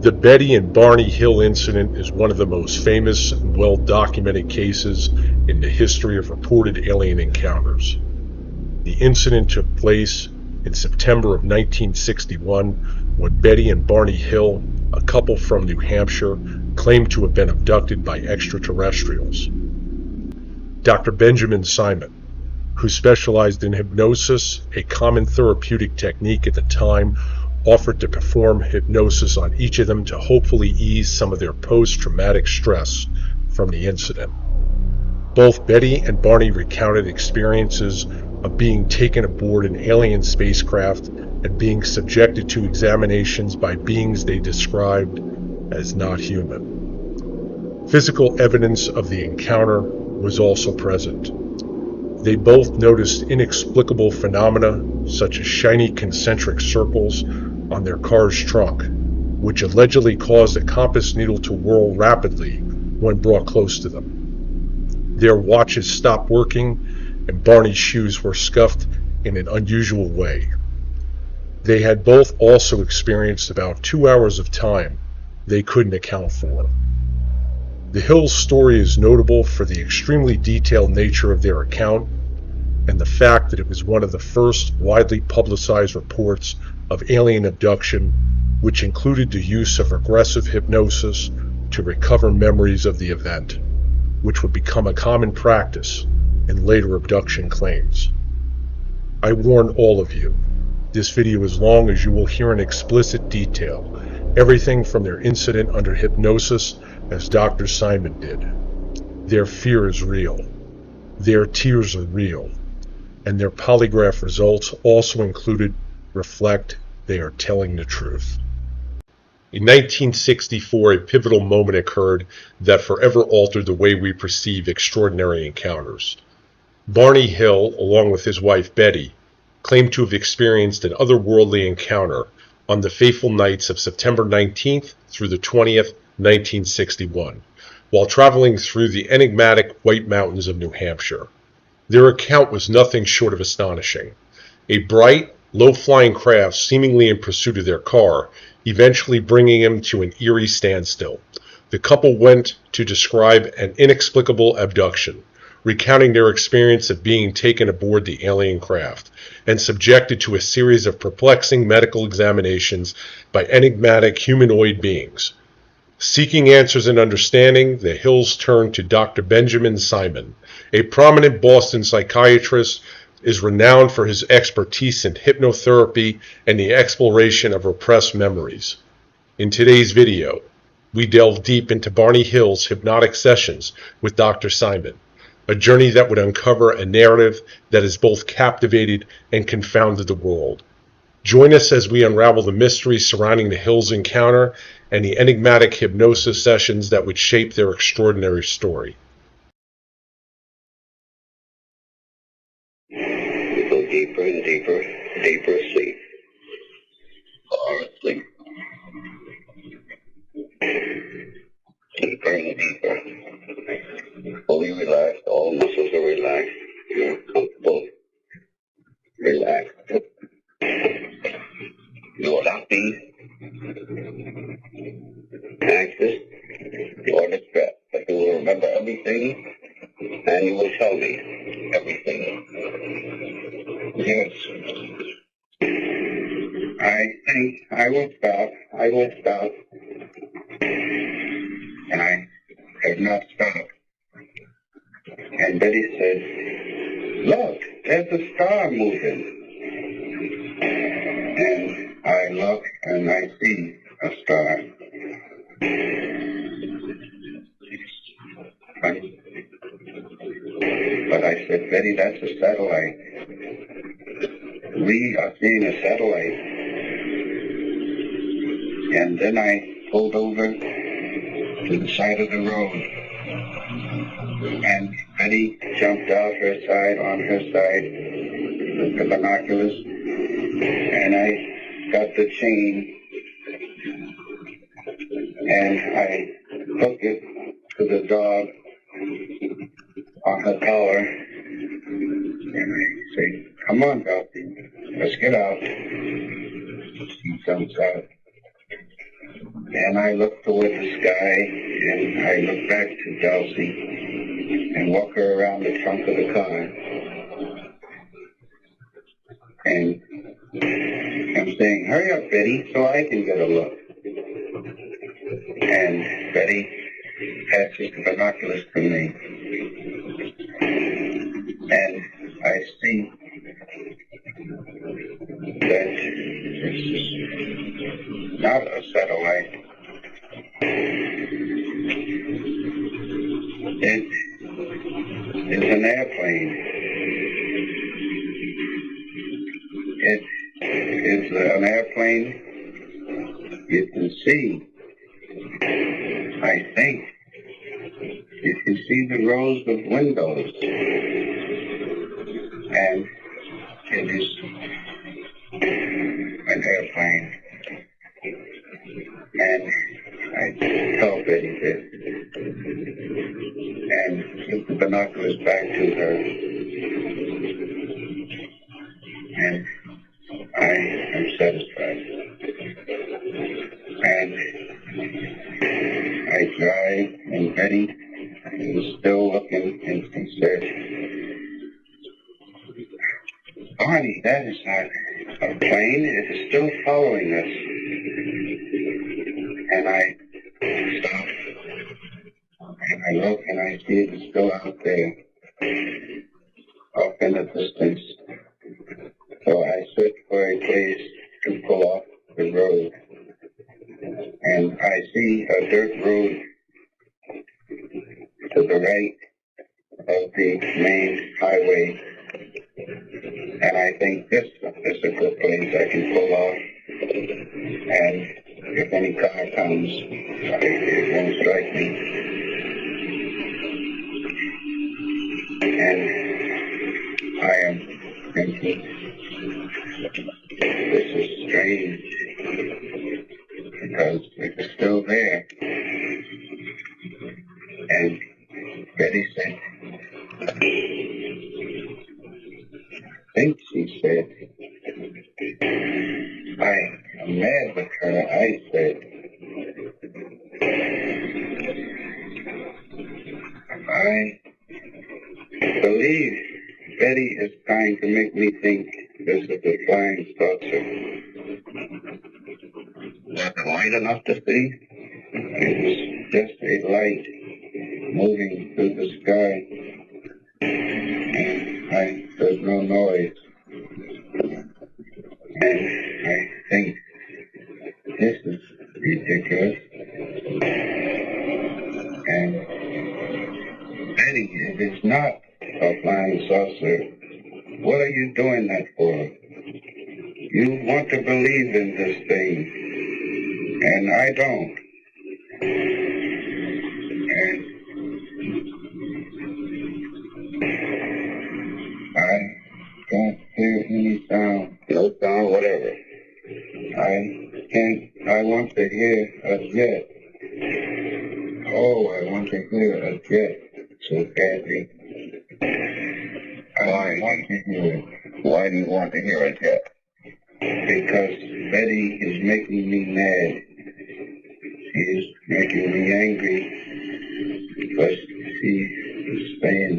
The Betty and Barney Hill incident is one of the most famous and well-documented cases in the history of reported alien encounters. The incident took place in September of 1961 when Betty and Barney Hill, a couple from New Hampshire, claimed to have been abducted by extraterrestrials. Dr. Benjamin Simon, who specialized in hypnosis, a common therapeutic technique at the time, offered to perform hypnosis on each of them to hopefully ease some of their post-traumatic stress from the incident. Both Betty and Barney recounted experiences of being taken aboard an alien spacecraft and being subjected to examinations by beings they described as not human. Physical evidence of the encounter was also present. They both noticed inexplicable phenomena such as shiny concentric circles on their car's trunk, which allegedly caused a compass needle to whirl rapidly when brought close to them. Their watches stopped working, and Barney's shoes were scuffed in an unusual way. They had both also experienced about 2 hours of time they couldn't account for. The Hills' story is notable for the extremely detailed nature of their account and the fact that it was one of the first widely publicized reports of alien abduction, which included the use of regressive hypnosis to recover memories of the event, which would become a common practice in later abduction claims. I warn all of you, this video is long as you will hear in explicit detail everything from their incident under hypnosis as Dr. Simon did. Their fear is real. Their tears are real. And their polygraph results also reflect they are telling the truth. In 1964, a pivotal moment occurred that forever altered the way we perceive extraordinary encounters. Barney Hill, along with his wife Betty, claimed to have experienced an otherworldly encounter on the fateful nights of September 19th through the 20th, 1961, while traveling through the enigmatic White Mountains of New Hampshire. Their account was nothing short of astonishing. A bright, low-flying craft seemingly in pursuit of their car, eventually bringing them to an eerie standstill. The couple went to describe an inexplicable abduction, recounting their experience of being taken aboard the alien craft and subjected to a series of perplexing medical examinations by enigmatic humanoid beings. Seeking answers and understanding, the Hills turned to Dr. Benjamin Simon, a prominent Boston psychiatrist, is renowned for his expertise in hypnotherapy and the exploration of repressed memories. In today's video, we delve deep into Barney Hill's hypnotic sessions with Dr. Simon, a journey that would uncover a narrative that has both captivated and confounded the world. Join us as we unravel the mystery surrounding the Hills encounter and the enigmatic hypnosis sessions that would shape their extraordinary story. We go deeper and deeper, deeper asleep. Or asleep. Deeper and deeper. Fully relaxed, all muscles are relaxed. You're comfortable. Relaxed. You will not be anxious or distressed, but you will remember everything and you will tell me everything. Yes. I think I will stop. And I have not stopped. And Betty said, look, there's a star moving. And I look and I see a star. But I said, Betty, that's a satellite. We are seeing a satellite. And then I pulled over to the side of the road. And Betty jumped out on her side, with the binoculars. And I got the chain. And I hooked it to the dog on her collar. And I say, come on, Dusty, let's get out. She jumps out. And I look toward the sky, and I look back to Dulcie and walk her around the trunk of the car. And I'm saying, hurry up, Betty, so I can get a look. And Betty passes the binoculars to me. And I see that it's not a satellite. It is an airplane. It is an airplane you can see. I think you can see the rows of windows. And it is an airplane. And I tell Betty this. And give the binoculars back to her. And I am satisfied. And I drive, and Betty is still looking, and she says, Barney, that is not a plane. It is still following us. And I stop, and I look, and I see it is still out there, off in the distance. So I search for a place to pull off the road. And I see a dirt road to the right of the main highway. And I think this is a good place I can pull off. And if any car comes, it won't strike me. And I am thinking, this is strange, because it is still there. And Betty said, I think she said, I am mad with her. I said, I believe Betty is trying to make me think this is a flying saucer. Was it light enough to see? It was just a light moving through the sky. And there's no noise. And I think this is ridiculous. And Betty, it is not a flying saucer. What are you doing that for? You want to believe in this thing, and I don't. And I can't hear any sound. No sound, whatever. I want to hear a jet. Oh, I want to hear a jet so badly. I want to hear it. Why do you want to hear a jet? Because Betty is making me mad. She is making me angry because she is saying,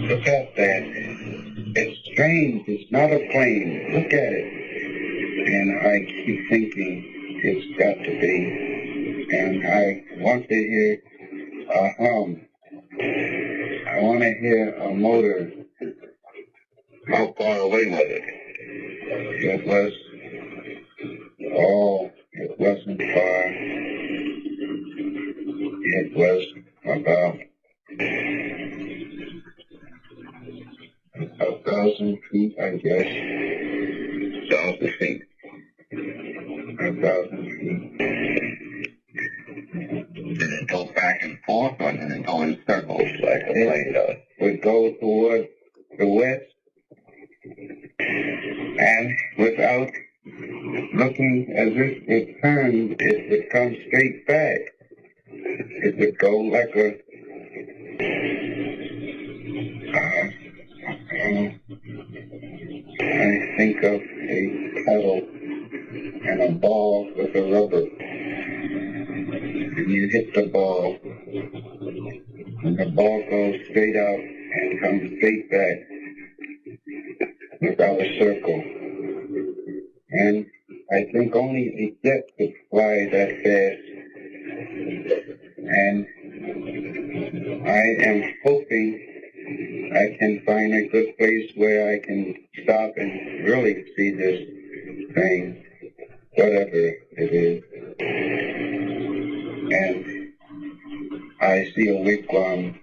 look at that. It's strange. It's not a plane. Look at it. And I keep thinking it's got to be. And I want to hear a hum. I want to hear a motor. How far away was it? It was, it wasn't far. It was about 1,000 feet, I guess. 1,000 feet. 1,000 feet. Did it go back and forth, or did it go in circles like a plane does? It would go toward the west, and without looking as if it turned, it would come straight back. It would go like a I think of a kettle and a ball with a rubber. And you hit the ball, and the ball goes straight out and comes straight back without a circle. And I think only the jet could fly that fast. And I am hoping I can find a good place where I can stop and really see this thing, whatever it is. And I see a wigwam,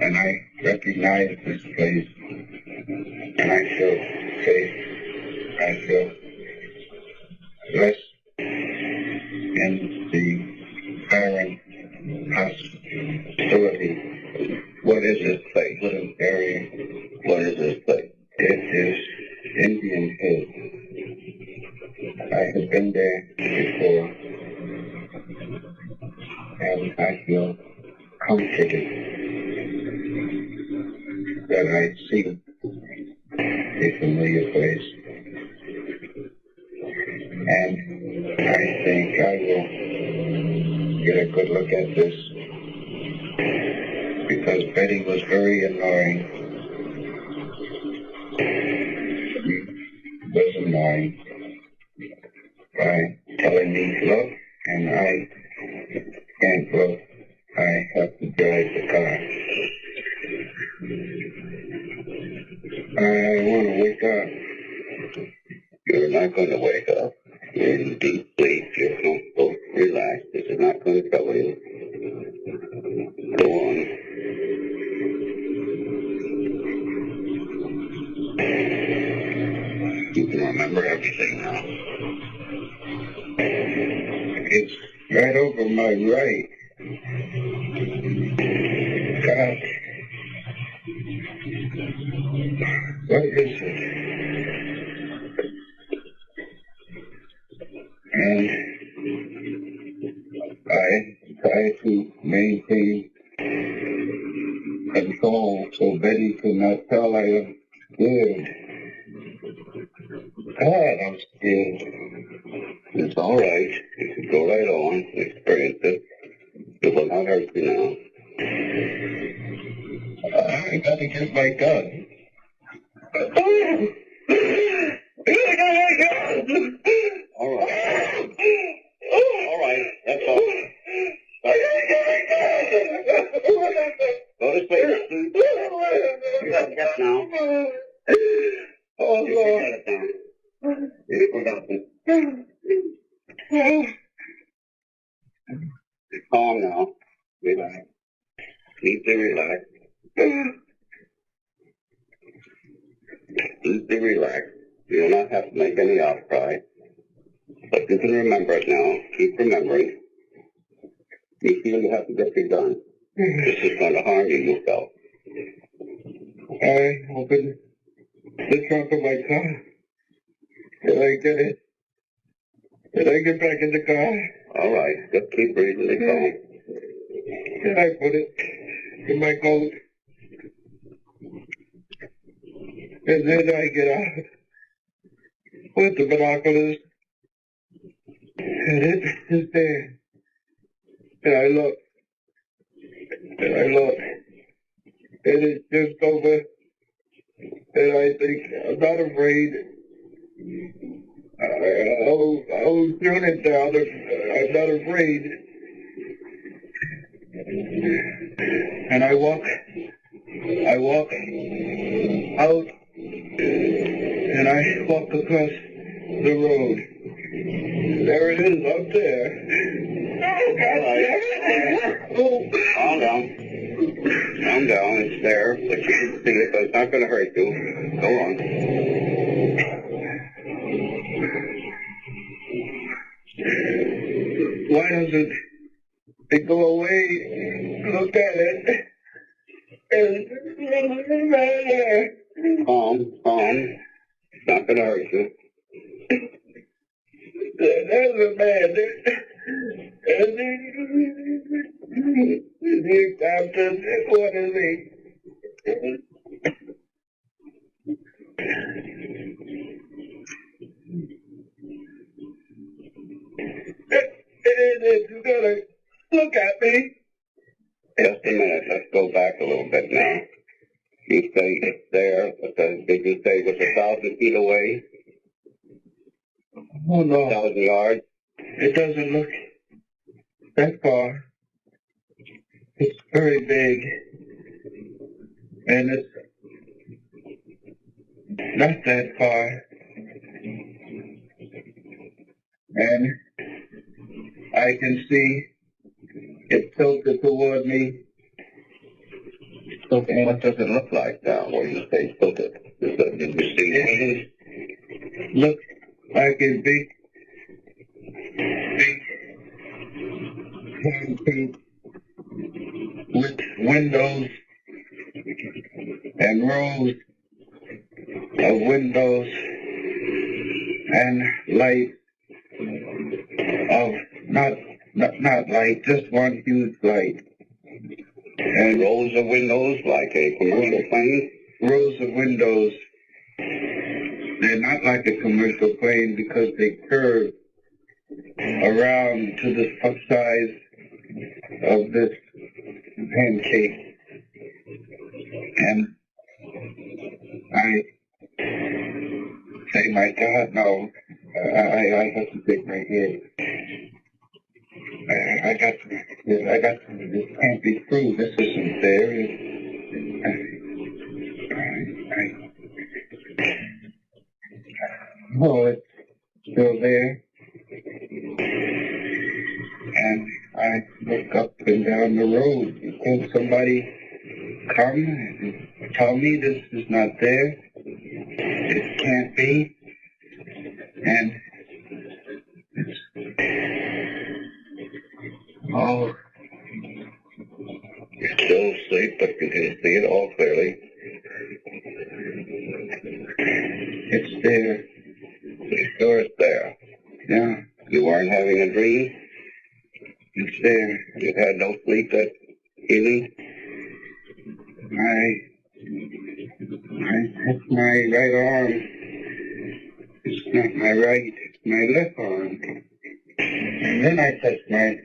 and I recognize this place, and I feel safe. I feel less in the current hostility. What is this place? What an area. What is this place? It is Indian Hill. I have been there before, and I feel comforted that I see a familiar place. And I think I will get a good look at this, because Betty was very annoying. She was annoying by telling me, look, and I can't look. I have to drive the car. I want to wake up. You're not going to wake up. You're in deep sleep. You're comfortable. Relax. This is not going to trouble you. Go on. You can remember everything now. It's right over my right. God. What is it? And I try to maintain control so Betty could not tell I am scared. God, I'm scared. It's all right. You can go right on. Experience it. It will not hurt you now. I gotta get my gun. All right. All right. That's all. Go to sleep. You got to get now. Oh, You Lord. got it down. You forgot it. Calm now. Relax. Deeply relax. Deeply relax. You do not have to make any outcry. But you can remember it now. Keep remembering. You feel you have to get your gun. This is going to harm you, you felt. I opened the trunk of my car. Did I get it? Did I get back in the car? All right. Just keep breathing and calm. Did I put it in my coat? And then I get out with the binoculars. And it is there. And I look. And I look. And it's just over. And I think, I'm not afraid. I'll turn it down. I'm not afraid. And I walk out, and I walk across the road. There it is, up there. Oh, Calm down. Calm down. It's there. But you can see it, but it's not going to hurt you. Go on. why doesn't it go away? Look at it. Calm. It's not going to hurt you. There's a man. He's after what is he? gonna look at me. Just a minute. Let's go back a little bit now. You say it's there, but did you say it was 1,000 feet away? Oh no. 1,000 yards? It doesn't look that far. It's very big. And it's not that far. And I can see it tilted toward me. Okay, what does it look like now when you say tilted? Did you see anything? Looks like a big pancake with windows and rows of windows and light of not light, just one huge light. And rows of windows like a commercial plane? Rows of windows. They're not like a commercial plane because they curve around to the size of this pancake. And I say, my God, no. I have to take my head. I got to, this can't be true. This isn't there. Oh, it's still there. And I look up and down the road. Can somebody come and tell me this is not there? It can't be. And it's, oh, You're still asleep, but you can see it all clearly. it's there. You sure it's there? Yeah, You weren't having a dream? it's there. You had no sleep that evening? I touch my right arm. It's not my right, it's my left arm. And then I touch my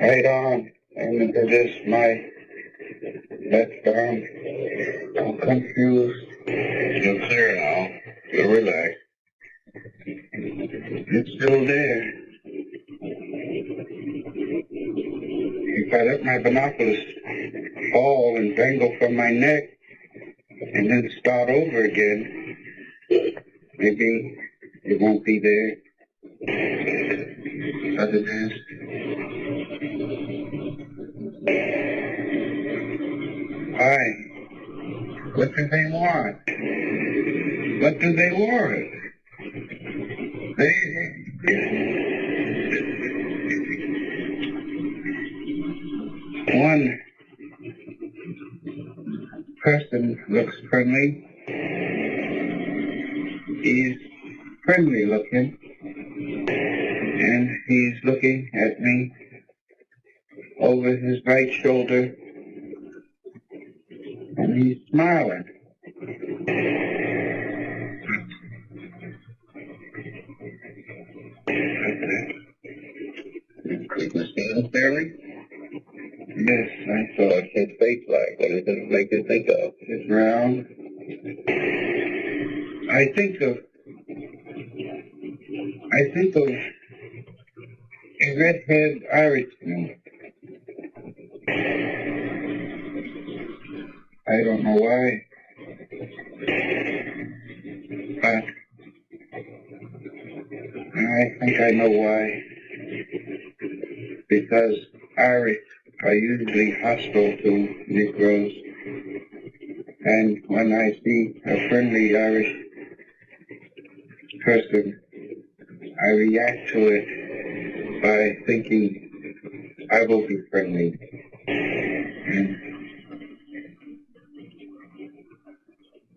right arm, and it is my left arm. I'm confused. You're clear now. You're relaxed. It's still there. If I let my binoculars fall and dangle from my neck and then start over again, maybe it won't be there. But it is. Why? What do they want? What do they want? One person looks friendly. He's friendly looking. And he's looking at me over his right shoulder. And he's smiling. Could you see him clearly? Yes, I saw What's his face like? What does it make you think of? it's round. I think of a red-haired Irishman. I don't know why. But I think I know why. Because Irish are usually hostile to Negroes. And when I see a friendly Irish person, I react to it by thinking I will be friendly. And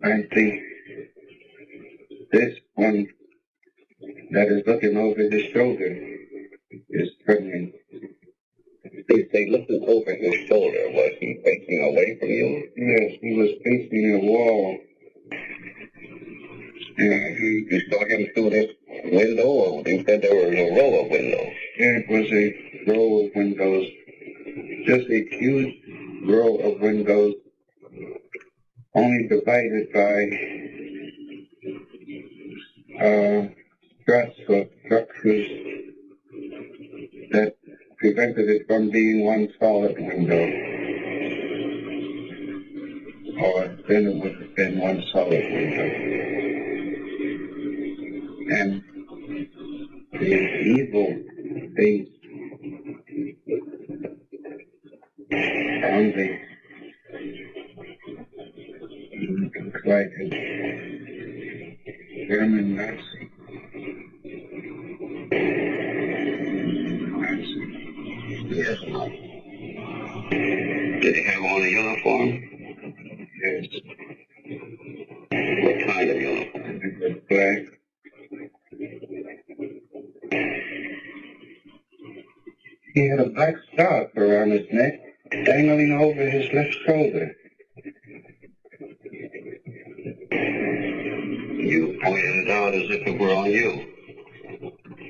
I think this one that is looking over his shoulder is friendly. You say looking over his shoulder. Was he facing away from you? Yes, he was facing a wall. You saw him through this window, or you said there was a row of windows? It was a row of windows, just a huge row of windows, only divided by struts or structures that prevented it from being one solid window. Or then it would have been one solid window. And the evil face on the looks like a German Nazi. Yes. Did he have on a uniform? Yes. What kind of uniform? It was black. He had a black scarf around his neck, dangling over his left shoulder. You pointed it out as if it were on you.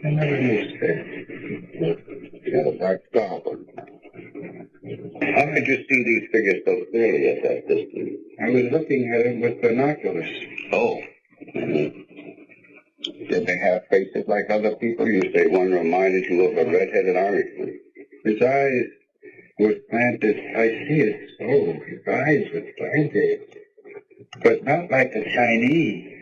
I never noticed that. He had a black scarf on. How could you see these figures so clearly at that distance? I was looking at him with binoculars. Oh. Did they have faces like other people? You say one reminded you of a red-headed Irishman. His eyes were slanted. I see it so. His eyes were slanted. But not like the Chinese.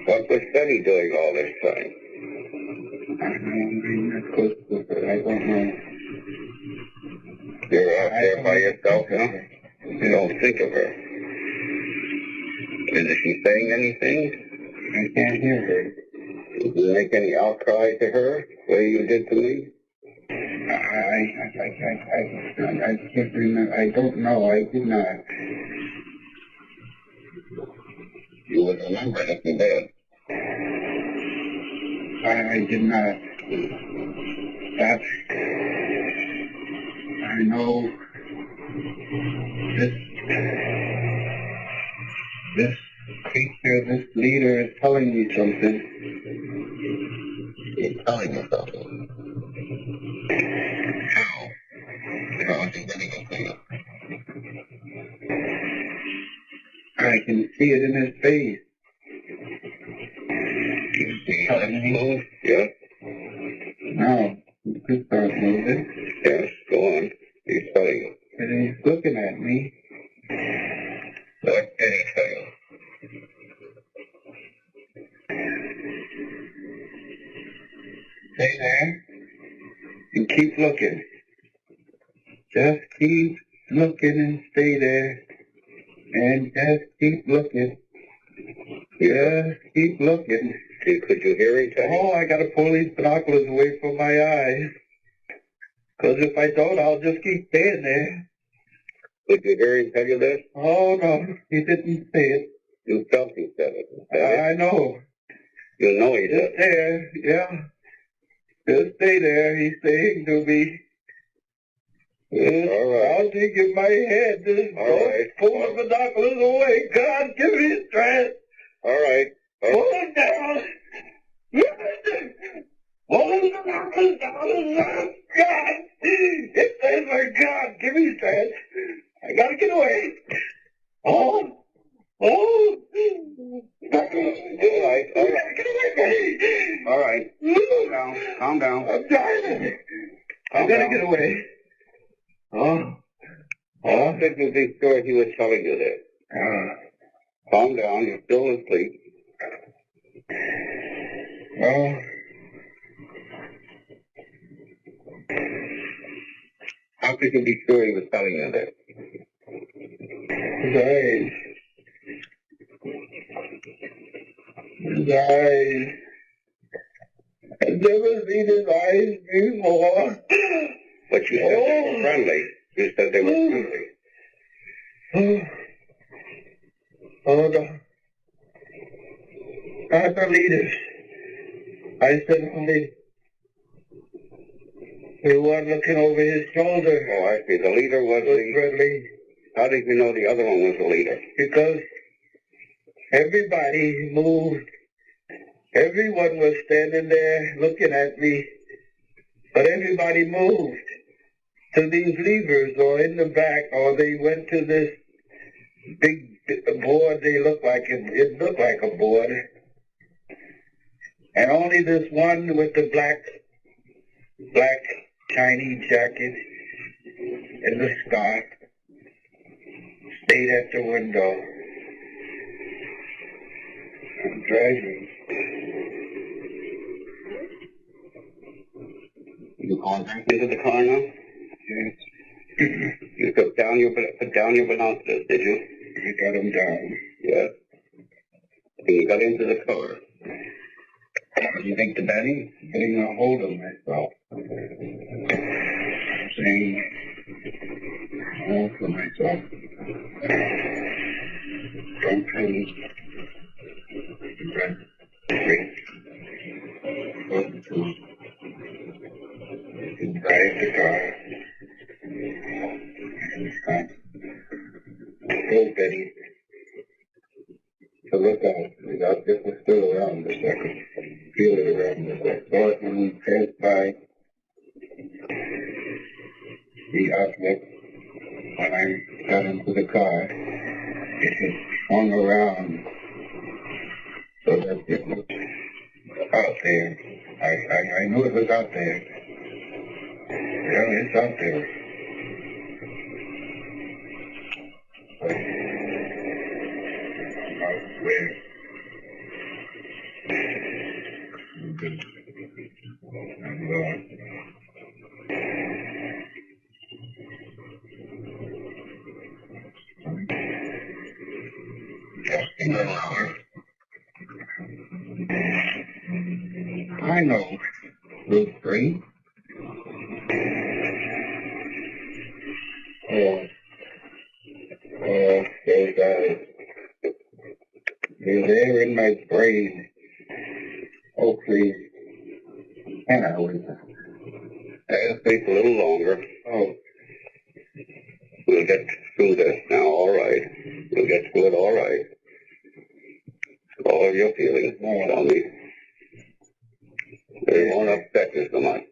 What was Betty doing all this time? I'm not close to her. I don't know. You're out there by yourself, huh? You don't think of her. Is she saying anything? I can't hear her. Did you make any outcry to her, the way you did to me? I can't remember. I don't know. I did not. You would remember if you did. I did not. That I know this creature, this leader is telling me something. He's telling you something. How? How is he getting it to you? I can see it in his face. You see how he moves? Yes? No, he could start moving. Yes, go on. He's telling you. And he's looking at me. What did he tell you? Stay there and keep looking. Just keep looking and stay there. And just keep looking. Just keep looking. Could you hear him tell you? Oh, I gotta pull these binoculars away from my eyes. 'Cause if I don't, I'll just keep staying there. Did you hear him tell you this? Oh, no, he didn't say it. You felt he said it. I know. You know he Just did. there, yeah. Just stay there, he's saying to me. Yes, All right. I'll dig in my head. Just All right. pull the binoculars away. God, give me strength. All right. Pull it down. Pull the binoculars down. God, it says for God, give me strength. I gotta get away. Oh. All right. All right. Get away from me. All right. Calm down. Calm down. I'm dying. I Calm gotta down. get away. Oh. How could you be sure he was telling you this? Calm down. You're still asleep. Oh. How could you be sure he was telling you this? His eyes. His eyes. I've never seen his eyes before. But you said they were friendly. You said they were friendly. Oh, no. Not the leaders. I said only the one looking over his shoulder. Oh, I see. The leader was the... friendly. How did you know the other one was the leader? Because everybody moved Everyone was standing there looking at me, but everybody moved to these levers or in the back, or they went to this big board. They looked like it looked like a board, and only this one with the black shiny jacket and the scarf stayed at the window. I'm driving. You going back into the car now? Yes. You put down your binoculars, did you? I got them down. Yes. And you got into the car. You think the Barney? Getting a hold of myself. I'm saying all for myself. Don't panic. Breath. Breathe. Drive the car. And stop. Go, Betty. To look out. The object was still around us. I could feel it around us. I saw it when we passed by the object. When I got into the car, it had swung around so that it was out there. I knew it was out there. Well, it's out there. But out where? I'm lost. I know. Route 3. Those guys. They're there in my brain. Oh, please. And I was. It'll take a little longer. Oh, We'll get through this now, all right. We'll get through it all right. All of your feelings, tell me. They won't upset you so much.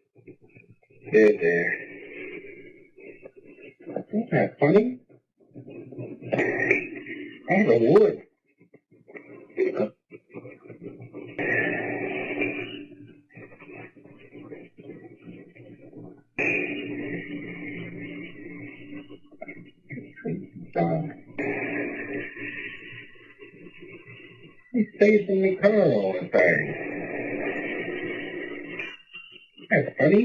they're there. Isn't that funny? Out of wood. He stays in the car all the time. That's funny.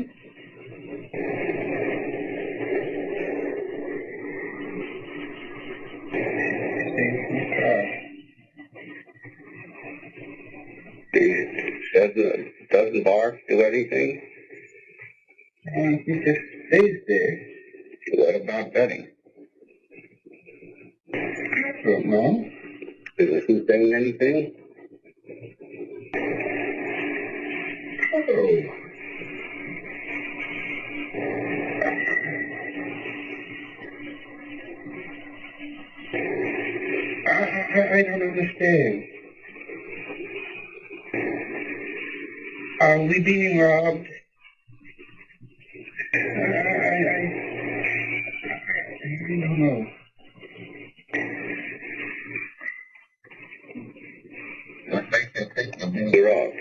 Stays in the car. Doesn't bark, do anything? He just stays there. What about Betty? I don't know. Isn't he saying anything? Oh. I don't understand. Are we being robbed? I don't know. What makes you think of being robbed?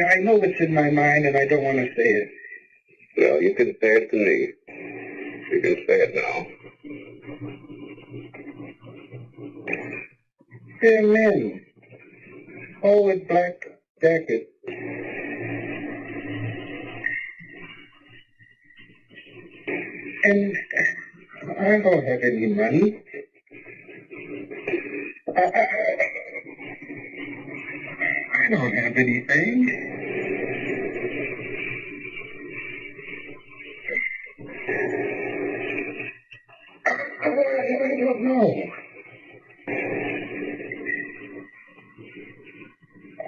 I know what's in my mind, and I don't want to say it. Well, you can say it to me. You can say it now. They're men, all with black jackets. And I don't have any money. I don't have anything. I don't know.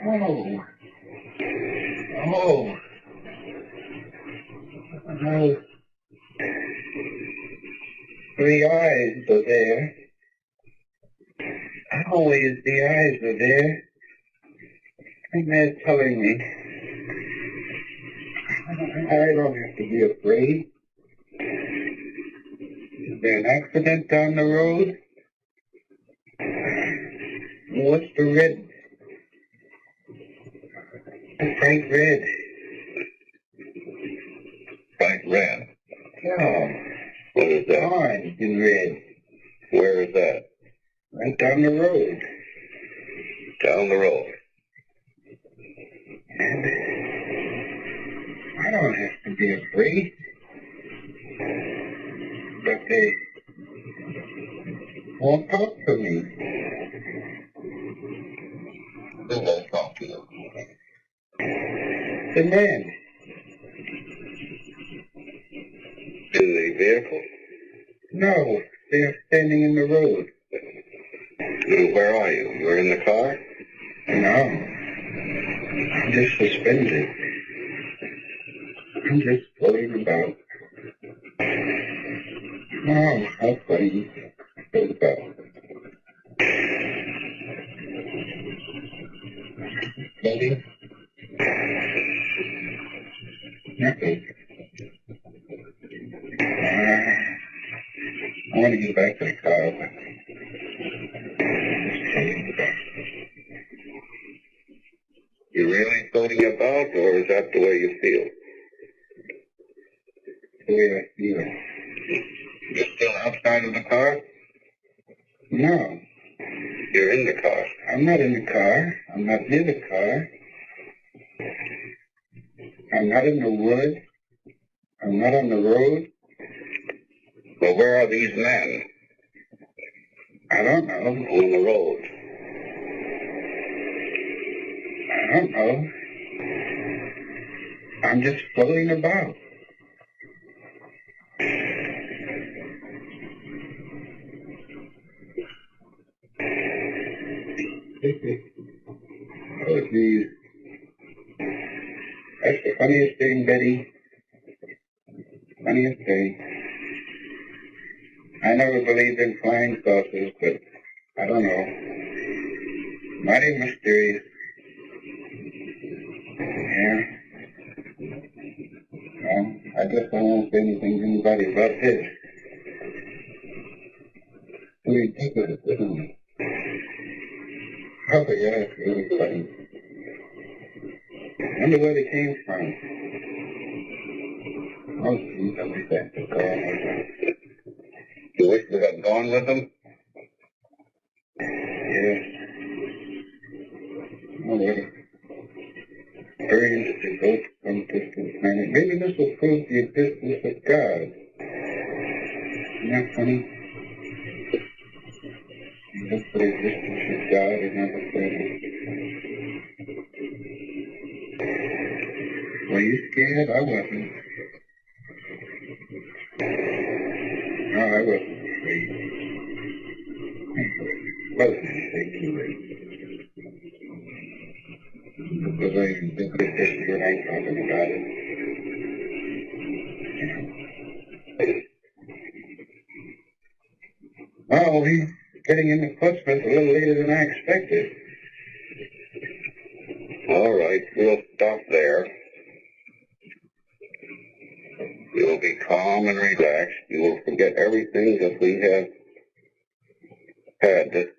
Oh. The eyes are there. Always the eyes are there. And they're telling me I don't have to be afraid. Is there an accident down the road? What's the red? The bright red. Bright red. No. What is that? Orange and red. Where is that? Right down the road. Down the road. And I don't have to be afraid. But they won't talk to me. Who won't talk to you? The man. In the vehicle? No, they're standing in the road. And where are you? You're in the car? No. I'm just suspended. I'm just floating about. Oh, how funny. Float about. Floating? Nothing. I want to get back to the car, but just floating about. You really floating about, or is that the way you feel? The way I feel. You're still outside of the car? No, You're in the car. I'm not in the car. I'm not near the car. I'm not in the wood. I'm not on the road. Well, where are these men? I don't know. On the road. I don't know. I'm just floating about. Oh, geez. That's the funniest thing, Betty. Funniest thing. I never believed in flying saucers, but I don't know. Mighty mysterious. Yeah. Well, I guess I won't say anything to anybody about this. It's ridiculous, isn't it? Oh, yeah, it's really funny. I wonder where they came from. Oh, geez, I wish I could go on with them. You wish you had gone with them? Yeah. Oh, what a experience to go from distant planet. Maybe this will prove the existence of God. Isn't that funny? You look for the existence of God and never said it. Were you scared? I wasn't. No, I wasn't afraid. Wasn't anything anyway. Because I even think of this when I'm talking about it. Well, we're getting into Portsmouth a little later than I expected. All right, we'll stop there. You will be calm and relaxed. You will forget everything that we have had this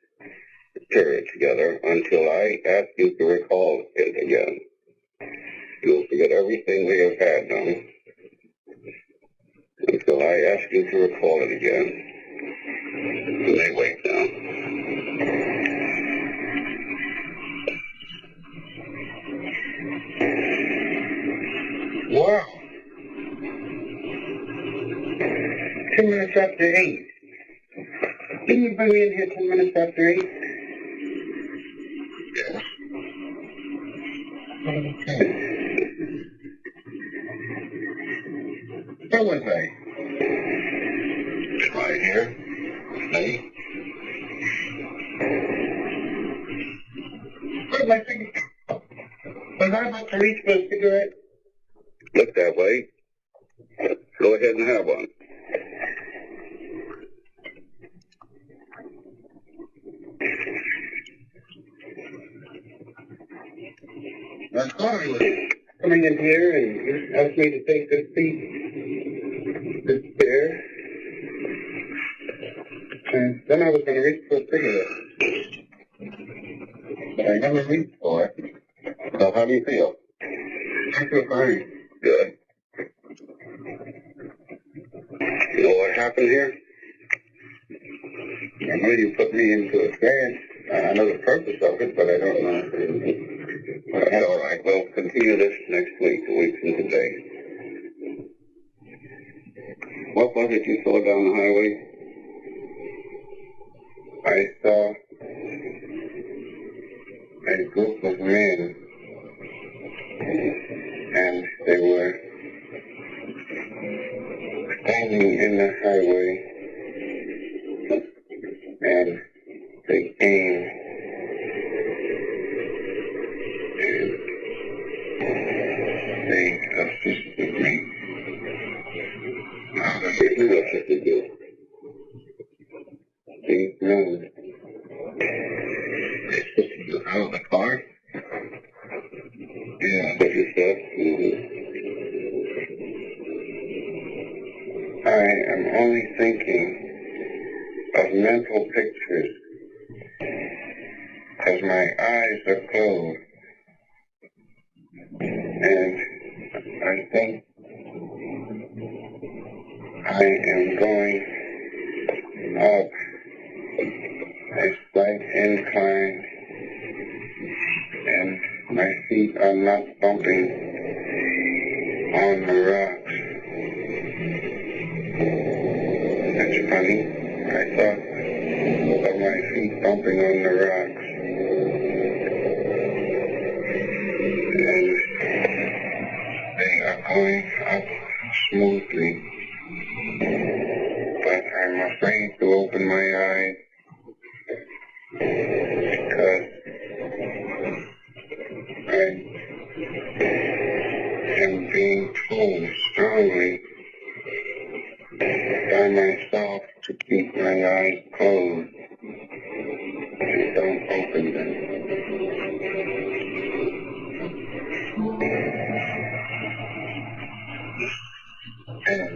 period together until I ask you to recall it again. You will forget everything we have had done until I ask you to recall it again. You may wait now. Wow. 10 minutes after 8. Didn't you bring me in here 10 minutes after 8? Yes. Okay. Where was I? Right here. Me. Where's my cigarette? Was I about to reach for a cigarette? Look that way. Go ahead and have one. coming in here and you asked me to take this seat, this chair. And then I was going to reach for a cigarette. But I never reached for it. So how do you feel? I feel fine. Good. You know what happened here? I know you put me into a trance. I know the purpose of it, but I don't know. That's all right. We'll continue this next week, a week from today. What was it you saw down the highway? I saw a group of men, and they were standing in the highway, and they came and they assisted me. Who assisted you? These men. They assisted you out of the car? Yeah, that's what you said. I am only thinking of mental pictures because my eyes are closed, and I think I am going up a slight incline, and my feet are not bumping on the rocks. That's funny. I thought of my feet bumping on the rocks. And they are going up smoothly. But I'm afraid to open my eyes because I am being told strongly by myself to keep my eyes closed and don't open them. And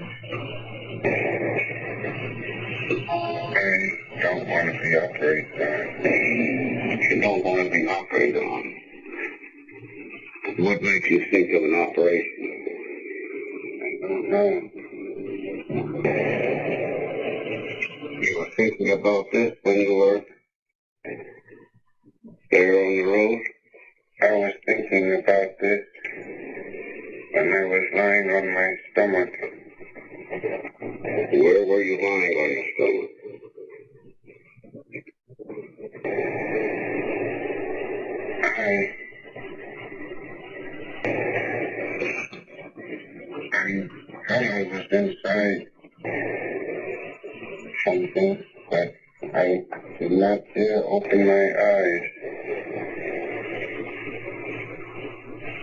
I don't want to be operated on. You don't want to be operated on. What makes you think of an operation? I don't know. You were thinking about this when you were there on the road? I was thinking about this when I was lying on my stomach. Where were you lying on your stomach? I was inside something, but I did not dare open my eyes.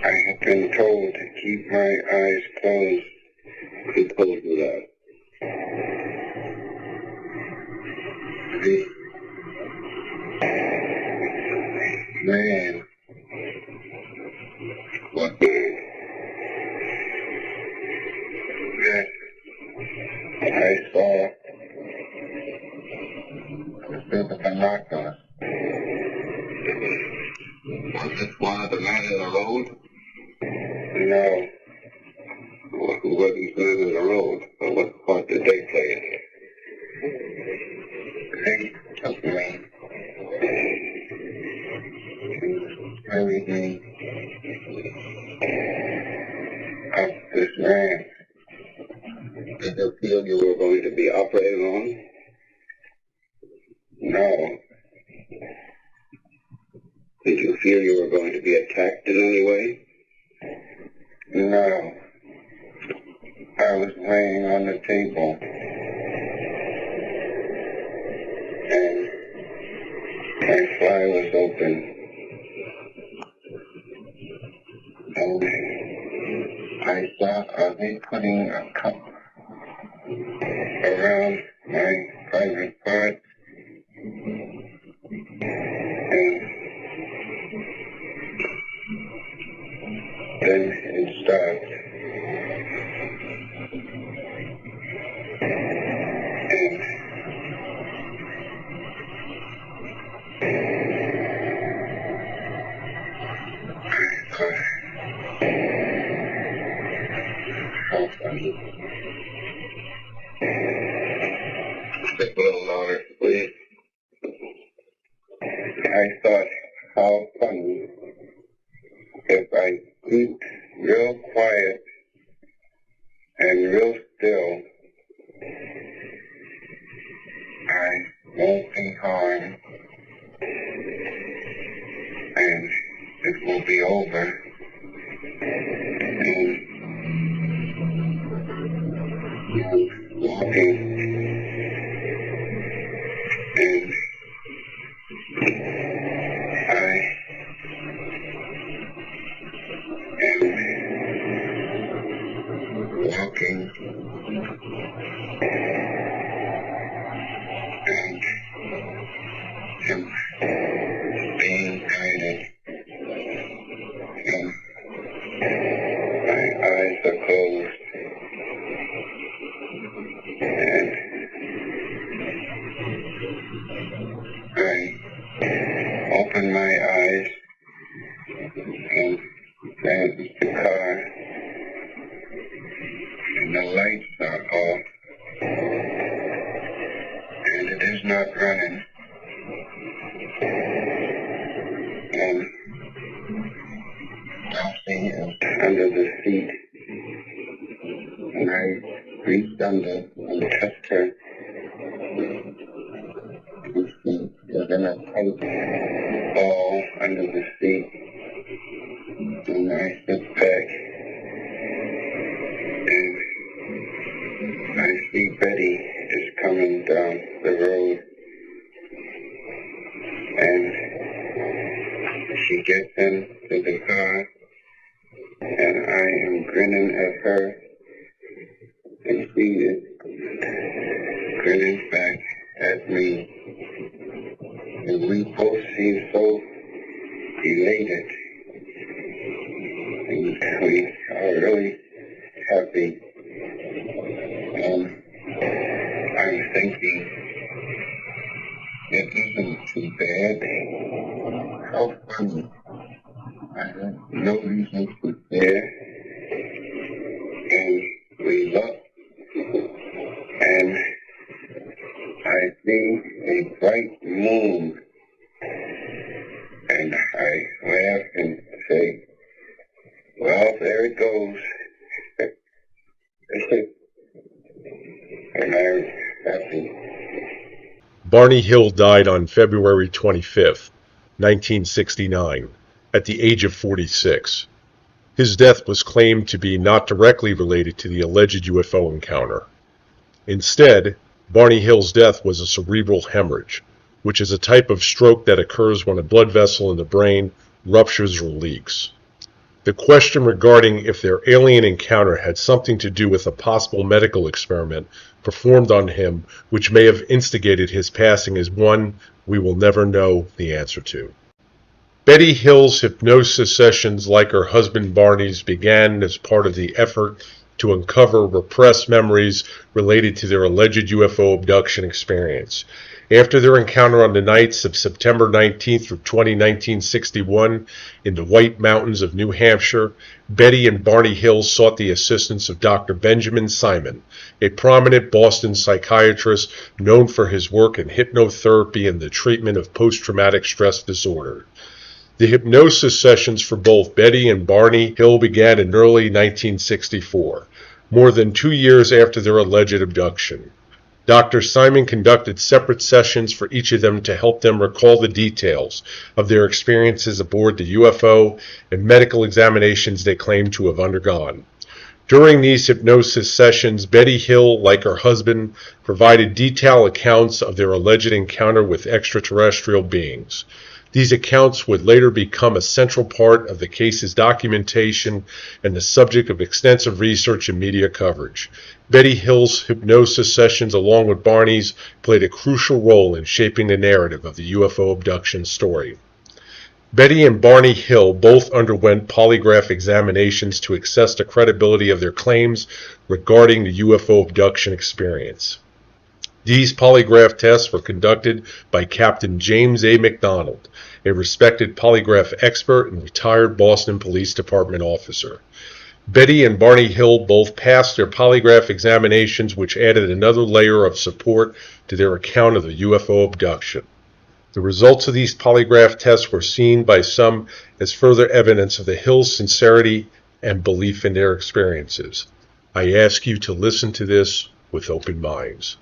I have been told to keep my eyes closed. Who told you that? The man. What man? That I saw through the binoculars. Was this one of the men in the road? No. Well, who were these men in the road? Or what part did they play in it? They took me and carried me up this ramp. Did you feel you were going to be operated on? No. Did you feel you were going to be attacked in any way? No. I was laying on the table, and my fly was open, and I thought, are they putting a cup around my private part? And then it Just a little louder, please. I thought, how funny if I keep real quiet and real still, I won't be harmed, and it will be over. And I'm walking, and I am walking, and am being guided, and my eyes are closed, and I open my eyes, and there's the car, and the lights are off, and it is not running, and Elsie is under the seat, and I reached under and touched her, and she is in a tight ball under the seat, and I sit back, and I see Betty is coming down the road, and she gets into the car, and I am grinning at her, and she is grinning back at me, and we both seem so elated, and we are really happy. I'm thinking, it isn't too bad. How funny. I have no reason to fear. And we look, and I see a bright moon, and I laugh and say, well, there it goes. And I'm happy. Barney Hill died on February 25th, 1969, at the age of 46. His death was claimed to be not directly related to the alleged UFO encounter. Instead, Barney Hill's death was a cerebral hemorrhage, which is a type of stroke that occurs when a blood vessel in the brain ruptures or leaks. The question regarding if their alien encounter had something to do with a possible medical experiment performed on him which may have instigated his passing is one we will never know the answer to. Betty Hill's hypnosis sessions, like her husband Barney's, began as part of the effort to uncover repressed memories related to their alleged UFO abduction experience. After their encounter on the nights of September 19th through 1961 in the White Mountains of New Hampshire, Betty and Barney Hill sought the assistance of Dr. Benjamin Simon, a prominent Boston psychiatrist known for his work in hypnotherapy and the treatment of post-traumatic stress disorder. The hypnosis sessions for both Betty and Barney Hill began in early 1964, more than 2 years after their alleged abduction. Dr. Simon conducted separate sessions for each of them to help them recall the details of their experiences aboard the UFO and medical examinations they claimed to have undergone. During these hypnosis sessions, Betty Hill, like her husband, provided detailed accounts of their alleged encounter with extraterrestrial beings. These accounts would later become a central part of the case's documentation and the subject of extensive research and media coverage. Betty Hill's hypnosis sessions, along with Barney's, played a crucial role in shaping the narrative of the UFO abduction story. Betty and Barney Hill both underwent polygraph examinations to assess the credibility of their claims regarding the UFO abduction experience. These polygraph tests were conducted by Captain James A. McDonald, a respected polygraph expert and retired Boston Police Department officer. Betty and Barney Hill both passed their polygraph examinations, which added another layer of support to their account of the UFO abduction. The results of these polygraph tests were seen by some as further evidence of the Hills' sincerity and belief in their experiences. I ask you to listen to this with open minds.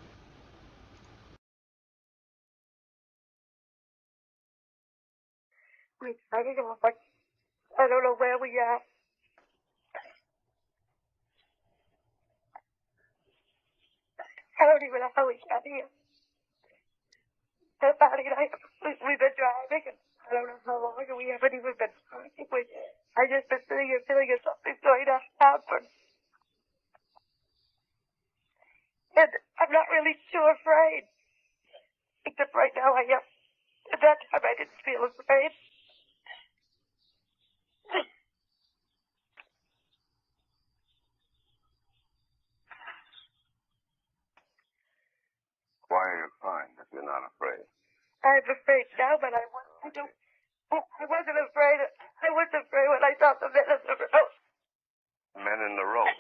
I don't know where we are. I don't even know how we got here. Barney and I, we've been driving, and I don't know how long, and we haven't even been talking. I just been sitting here feeling that something's going to happen. And I'm not really too afraid. Except right now I am. At that time I didn't feel afraid. Why are you crying if you're not afraid? I'm afraid now, but I wasn't afraid. I was afraid when I saw the men in the road. Men in the road.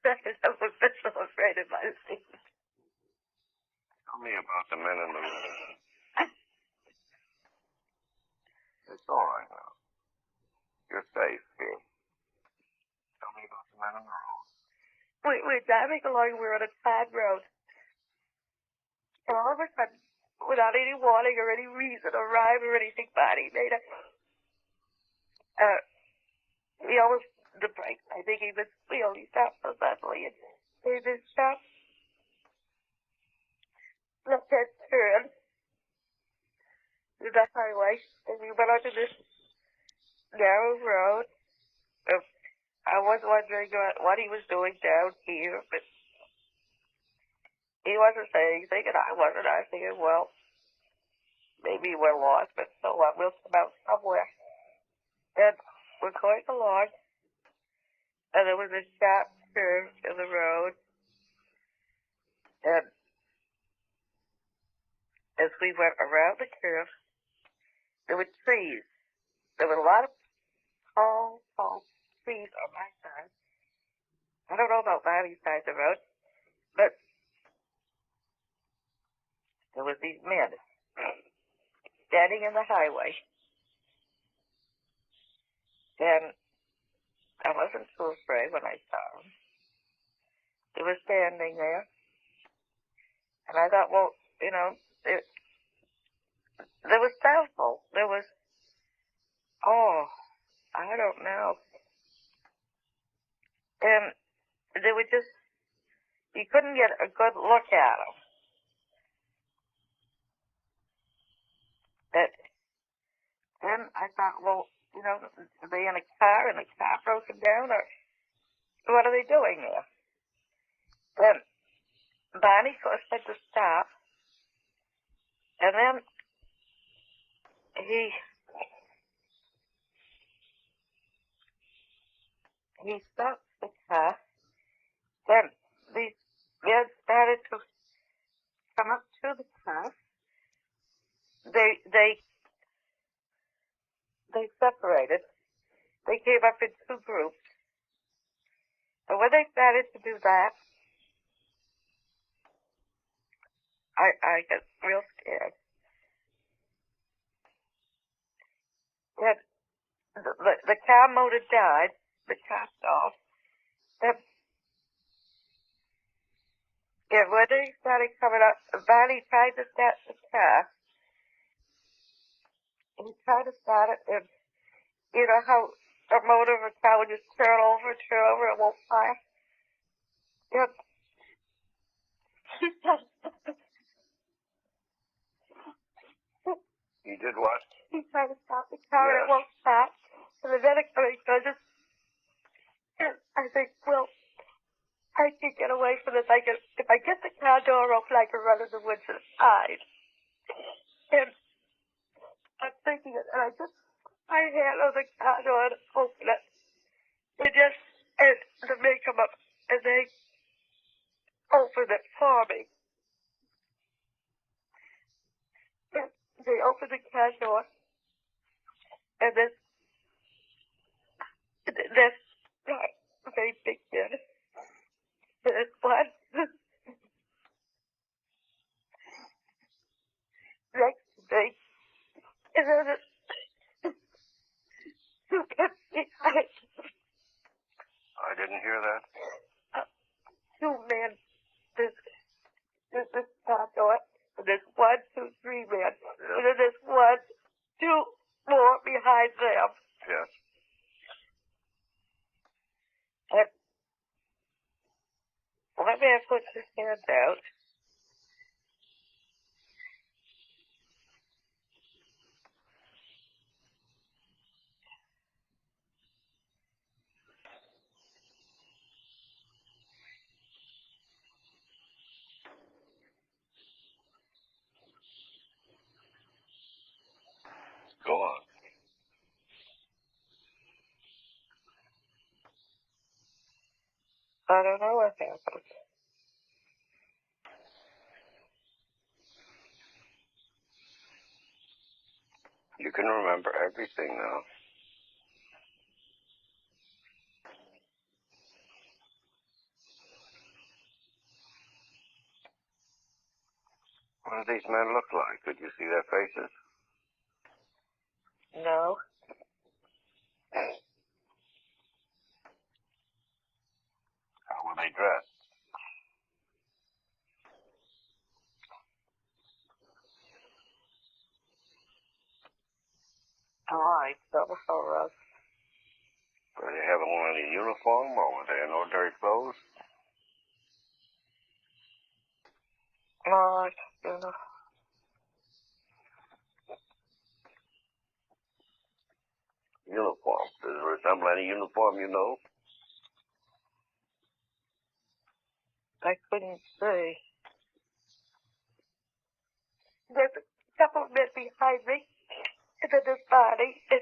That is, I was so afraid of my life. Tell me about the men in the road. It's all right now. You're safe here. Tell me about the men in the road. We're driving along, we're on a side road. And all of a sudden, without any warning or any reason or rhyme or anything, Barney made he almost, the brakes, I think he stopped so suddenly and made this stop. Left hand turn to the highway, and we went onto this narrow road. I was wondering what he was doing down here, but he wasn't saying anything, and I wasn't. I was thinking, well, maybe we're lost, but so what? We'll come out somewhere. And we're going along, and there was a sharp curve in the road, and as we went around the curve, there were trees. There were a lot of tall trees on my side. I don't know about Bobby's side of the road, but there was these men standing in the highway, and I wasn't too afraid when I saw them. They were standing there, and I thought, well, there was doubtful. There was, I don't know. And they were just, you couldn't get a good look at them. But then I thought, well, are they in a car and the car broken down, or what are they doing there? Then Barney first had to stop, and then he stopped the car. Then these men started to come up to the car. They separated. They came up in two groups. And when they started to do that, I got real scared. Then the car motor died. The car stopped. Then, when they started coming up, Barney tried to start the car. He tried to start it, and you know how a motor of a car would just turn over, and won't fire? Yep. You did what? He tried to stop the car, and it won't stop. And the medic coming, so I think, well, I can get away from this. If I get the car door open, I can run in the woods and hide. And I'm thinking it, and I just, my hand on the car door and open it. And the men come up, and they open it for me. And they open the car door, and this very big bed. There's one next to me. And then two kids behind. I didn't hear that. Two men. There's this car door. And there's 1, 2, 3 men. And then there's 1, 2 more behind them. Yes. And one man puts his hand out. Go on. I don't know what happened. You can remember everything now. What do these men look like? Could you see their faces? No. How were they dressed? Alright, so for us. Were they having on any uniform, or were they in ordinary clothes? Alright, you know. Uniform. Does it resemble any uniform you know? I couldn't see. There's a couple of men behind me. And then there's Barney. And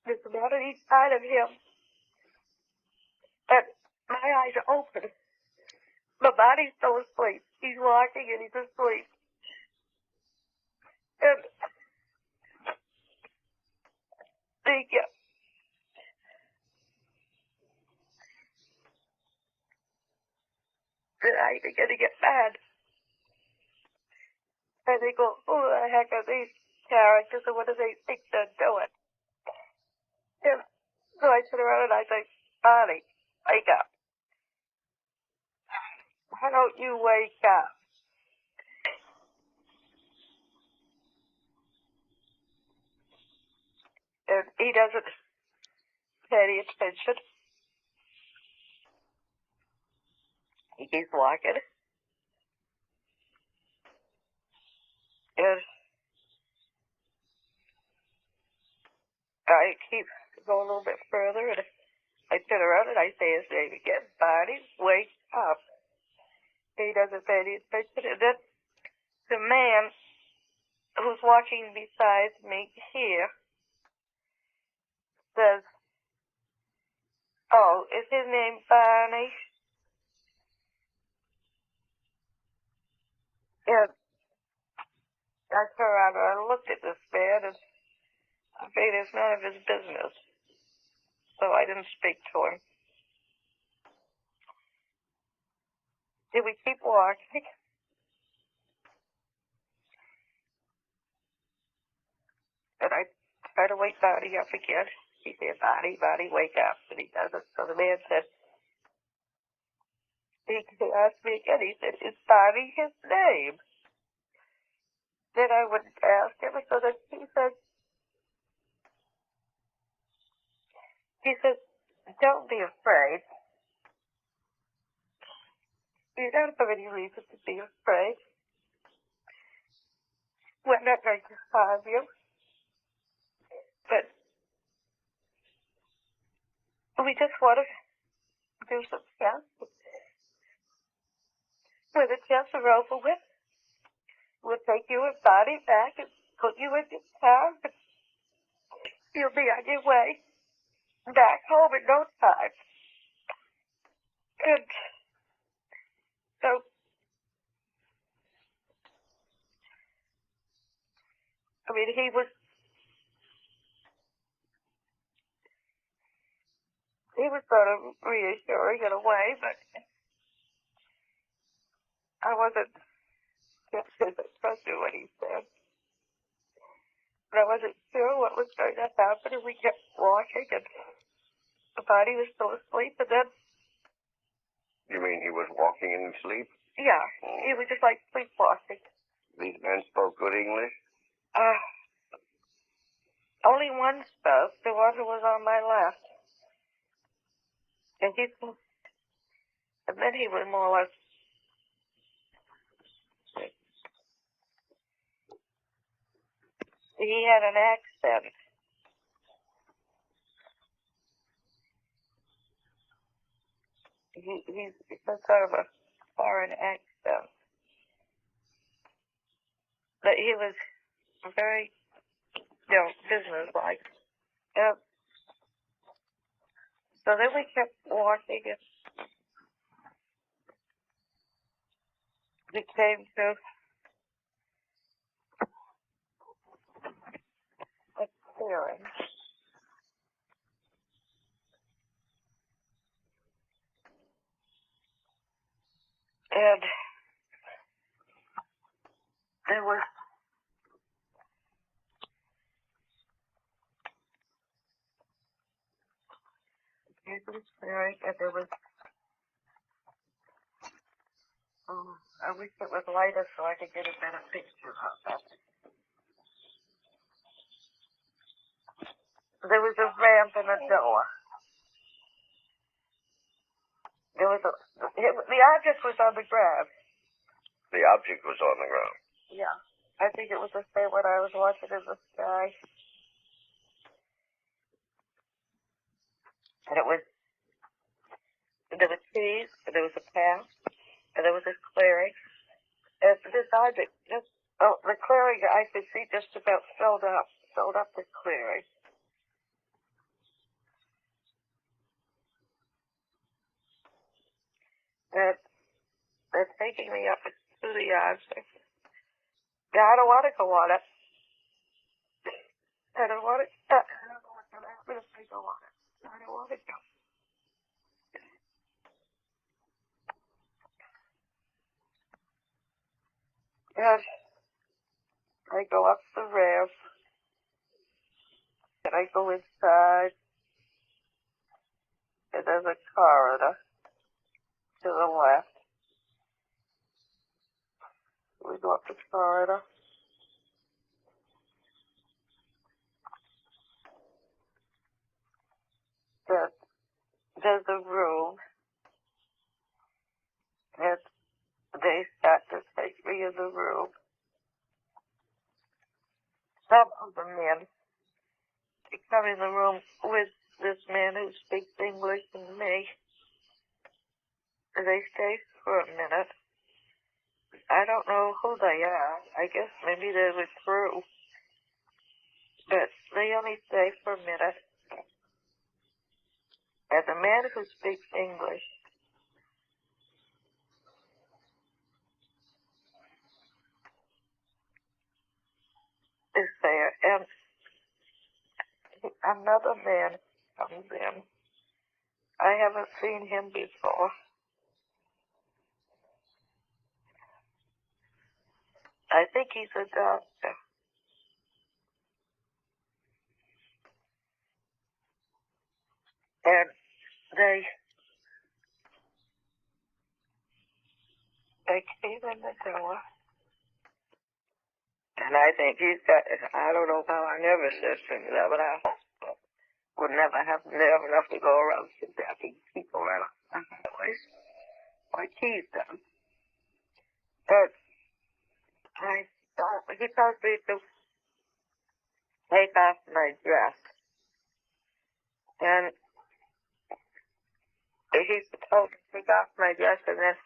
there's a man on each side of him. And my eyes are open. My body's still asleep. He's walking and he's asleep. And I begin to get mad. And they go, who the heck are these characters and what do they think they're doing? And so I turn around and I say, Barney, wake up. Why don't you wake up? And he doesn't pay any attention. He keeps walking. And I keep going a little bit further and I turn around and I say his name again, Barney, wake up. He doesn't pay any attention. And then the man who's walking beside me here says, oh, is his name Barney? And I turned around and I looked at this man and I figured it's none of his business. So I didn't speak to him. Did we keep walking? And I tried to wake Barney up again. He said, Barney, wake up. And he doesn't. So the man said, he asked me again. He said, is Barney his name? Then I wouldn't ask him. So then he said, don't be afraid. You don't have any reason to be afraid. We're not going to harm you. But we just want to do some stuff. When the tests are over with, we'll take you and Barney back and put you in your car. And you'll be on your way back home in no time. And so I mean, he was he was sort of reassuring in a way, but I wasn't trusting what he said. But I wasn't sure what was going to happen, and we kept walking, and the body was still asleep, and then... You mean he was walking in his sleep? Yeah, he was just like sleepwalking. These men spoke good English? Only one spoke, the one who was on my left. And then he was more or less... He had an accent. He's sort of a foreign accent. But he was very, businesslike. So then we kept walking, and we came to a clearing. And there was a clearing, and there was... I wish it was lighter so I could get a better picture of that. There was a ramp and a door. There was the object was on the ground. The object was on the ground. Yeah. I think it was the same one I was watching in the sky. And there were trees, and there was a path, and there was a clearing. And this object, the clearing I could see just about filled up the clearing. And they're taking me up to the object. Now, I don't want to go on it. I don't want to. I don't know what's going to happen if I go on it. I don't want to go. And I go up the ramp, and I go inside, and there's a corridor to the left. We go up the corridor. There's a room, and they start to take me in the room. Some of the men come in the room with this man who speaks English and me. They stay for a minute. I don't know who they are. I guess maybe they're the crew. But they only stay for a minute. And the man who speaks English is there, and another man comes in. I haven't seen him before. I think he's a doctor. And they came in the door. And I think he's got, I don't know how our nervous system is, but I hope so. Would never have nerve enough to go around kidnapping people around highways like he's done. But he tells me to take off my dress. And he's supposed to take off my dress, and then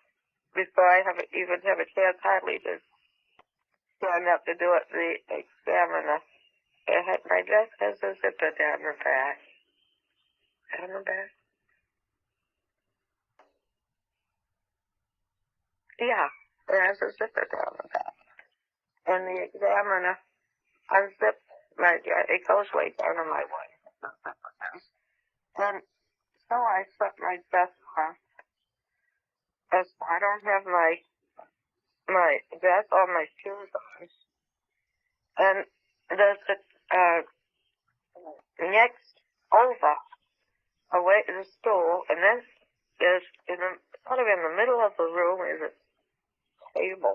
before I even have a chance hardly to stand up to do it, the examiner had my dress has a zipper down the back. Down the back? Yeah, it has a zipper down the back. And the examiner unzipped my dress. It goes way down on my waist. And So I put my dress on. As I don't have my dress or my shoes on. And there's a next over away to the stool, and then there's sort of in the middle of the room is a table.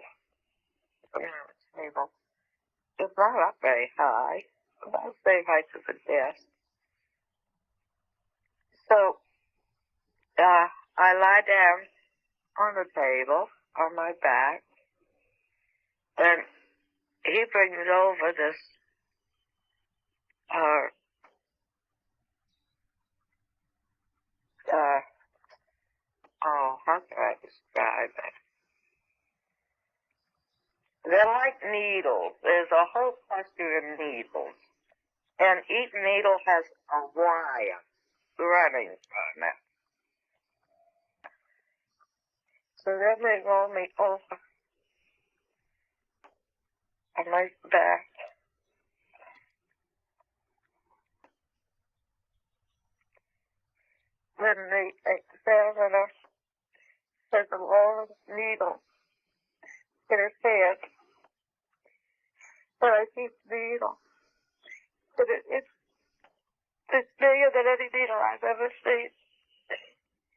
Table. It's not up very high, about the same height as the desk. So I lie down on the table on my back, and he brings over this how can I describe it? They're like needles. There's a whole cluster of needles, and each needle has a wire running from it. So then they roll me over on my back. Then the examiner has a long needle in his hand. And I see the needle. And it's bigger than any needle I've ever seen.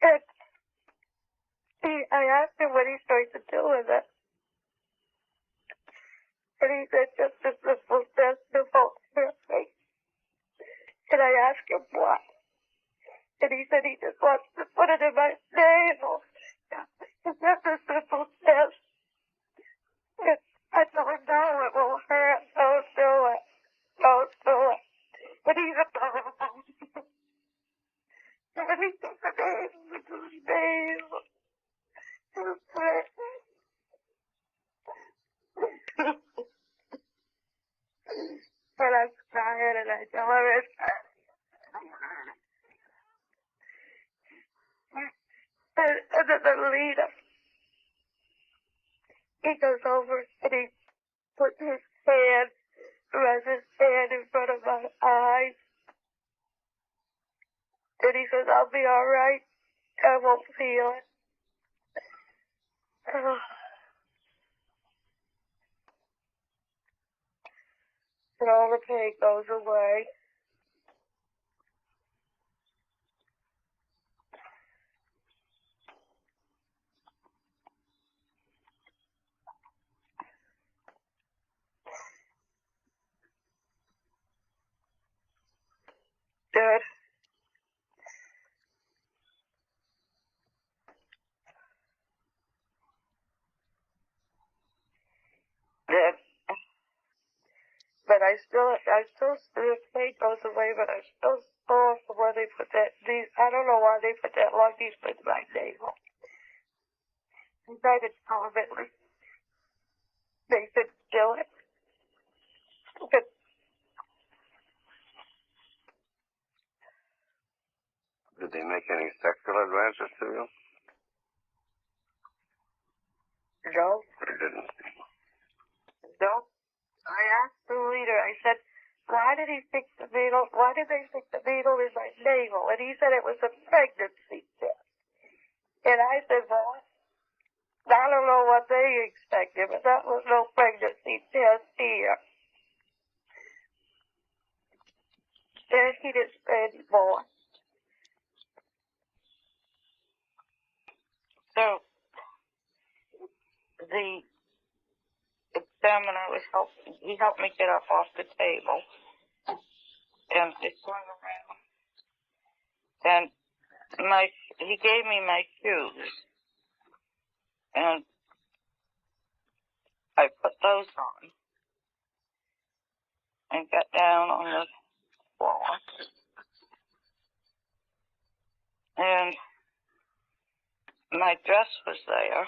And I asked him what he's going to do with it. And he said, just a simple test to hold your face. And I asked him what. And he said he just wants to put it in my navel. It's just a simple test. And I told him, no, it will hurt. Don't do it. Don't do it. But he's a and he took the navel into his navel. And I'm tired, and I tell him it's and then the leader, he goes over and he puts his hand, runs his hand in front of my eyes. And he says, I'll be all right. I won't feel it. And all the pain goes away. Dad. Dad. But the pain goes away, but I'm still sore for where they put I don't know why they put that lucky in my navel. I tried to tell them at least they could do it. But Did they make any sexual advances to you? no. They didn't. No. I asked the leader, I said, why did they stick the needle in my navel? And he said it was a pregnancy test. And I said, well, I don't know what they expected, but that was no pregnancy test here. And he didn't say any more. So, the examiner he helped me get up off the table. And it swung around. And he gave me my shoes. And I put those on. And got down on the floor. And my dress was there.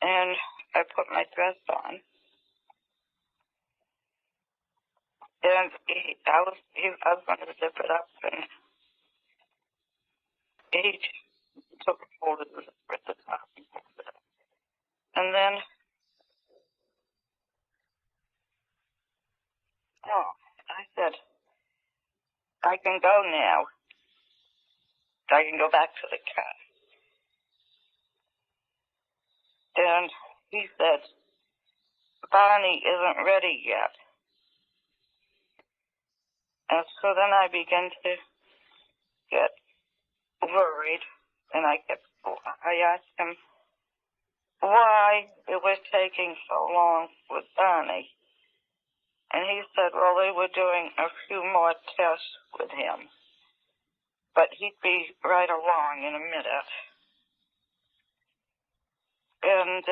And I put my dress on. And I was going to zip it up, and he took a hold of the zipper at the top. And then, I said, I can can go now. I can go back to the car. And he said, Barney isn't ready yet. And so then I began to get worried, and I asked him why it was taking so long with Barney. And he said, well, they were doing a few more tests with him, but he'd be right along in a minute. And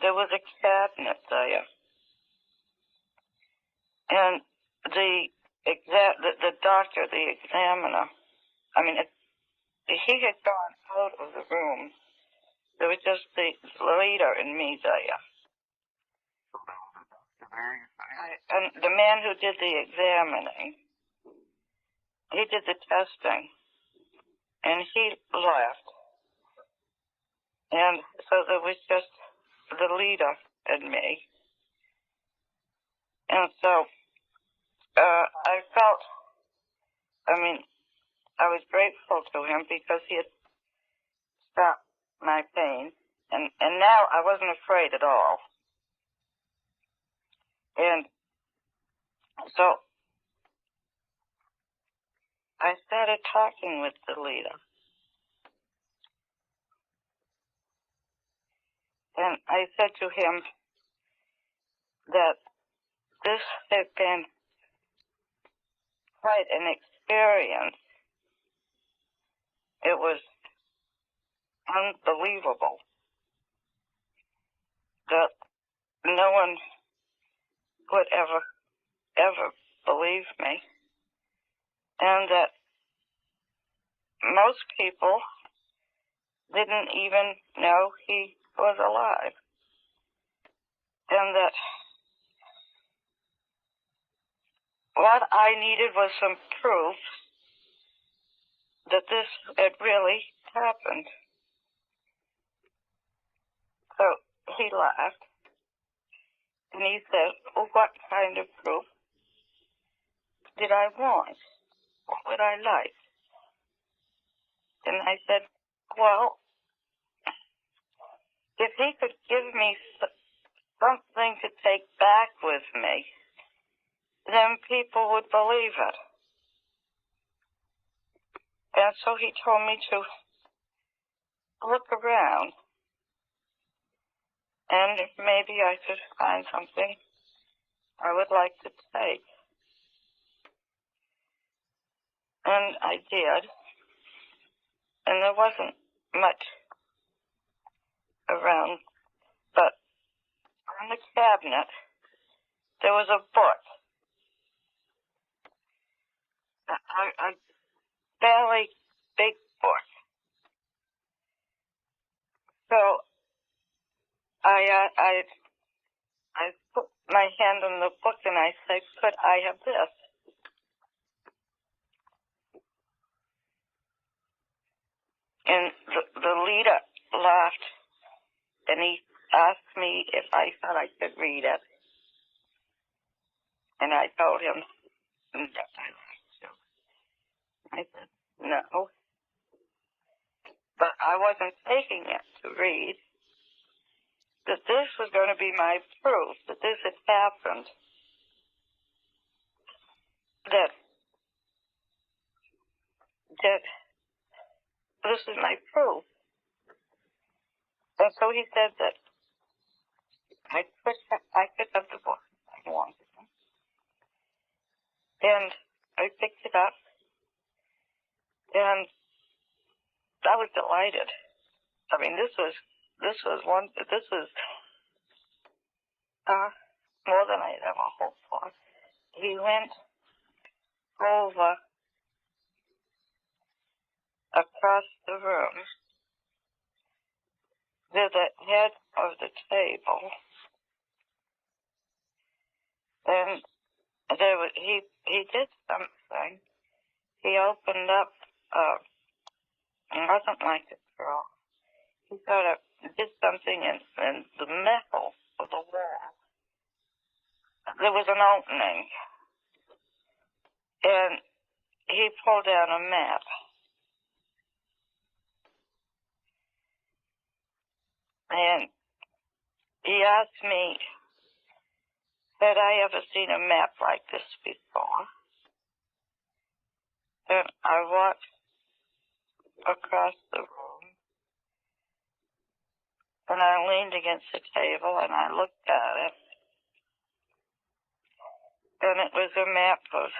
there was a cabinet there, and the doctor, the examiner, he had gone out of the room. There was just the leader and me there. And the man who did the examining, he did the testing, and he left. And so there was just the leader and me. And so I felt, I was grateful to him because he had stopped my pain. And now I wasn't afraid at all. And so I started talking with the leader. And I said to him that this had been quite an experience. It was unbelievable that no one would ever believe me, and that most people didn't even know he was alive, and that what I needed was some proof that this had really happened. So he laughed, and he said, well, what kind of proof did I want? What would I like? And I said, well, if he could give me something to take back with me, then people would believe it. And so he told me to look around, and maybe I could find something I would like to take. And I did, and there wasn't much around, but on the cabinet there was a book, a fairly big book. So I put my hand on the book and I said, could I have this? And the leader laughed, and he asked me if I thought I could read it. And I told him, yes, I like to. I said, no. But I wasn't taking it to read. That this was going to be my proof, that this had happened. That this is my proof. And so he said that I could have the book if I wanted. And I picked it up, and I was delighted. I mean, this was more than I'd ever hoped for. He went over across the room to the head of the table, and he did something. He opened up. It wasn't like a drawer. He sort of did something in the metal of the wall. There was an opening, and he pulled down a map. And he asked me, had I ever seen a map like this before? And I walked across the room, and I leaned against the table, and I looked at it. And it was a map of,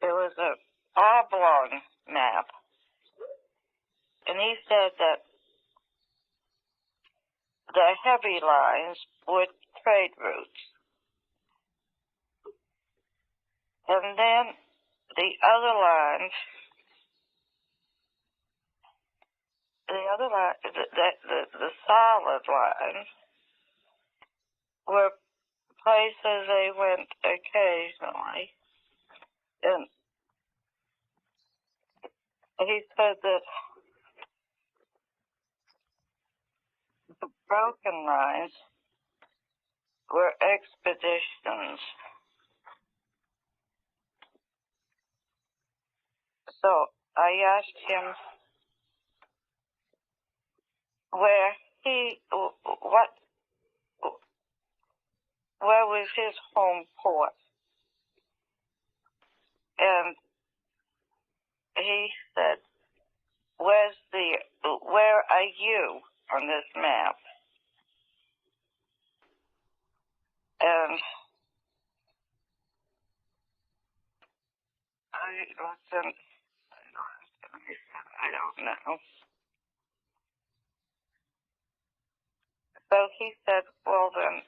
it was an oblong map. And he said that the heavy lines were trade routes. And then the other lines, the solid lines were places they went occasionally. And he said that the broken lines were expeditions. So I asked him where was his home port? And he said, where are you on this map? And I looked and I don't know. So he said, well then,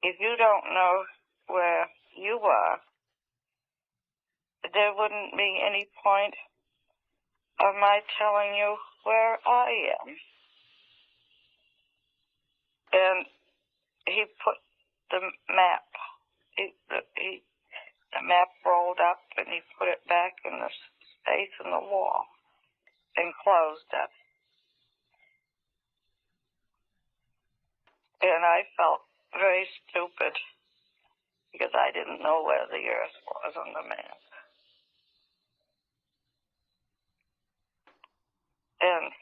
if you don't know where you are, there wouldn't be any point of my telling you where I am. And he put the map, the map rolled up and he put it back in the space in the wall and closed it. And I felt very stupid because I didn't know where the Earth was on the map. And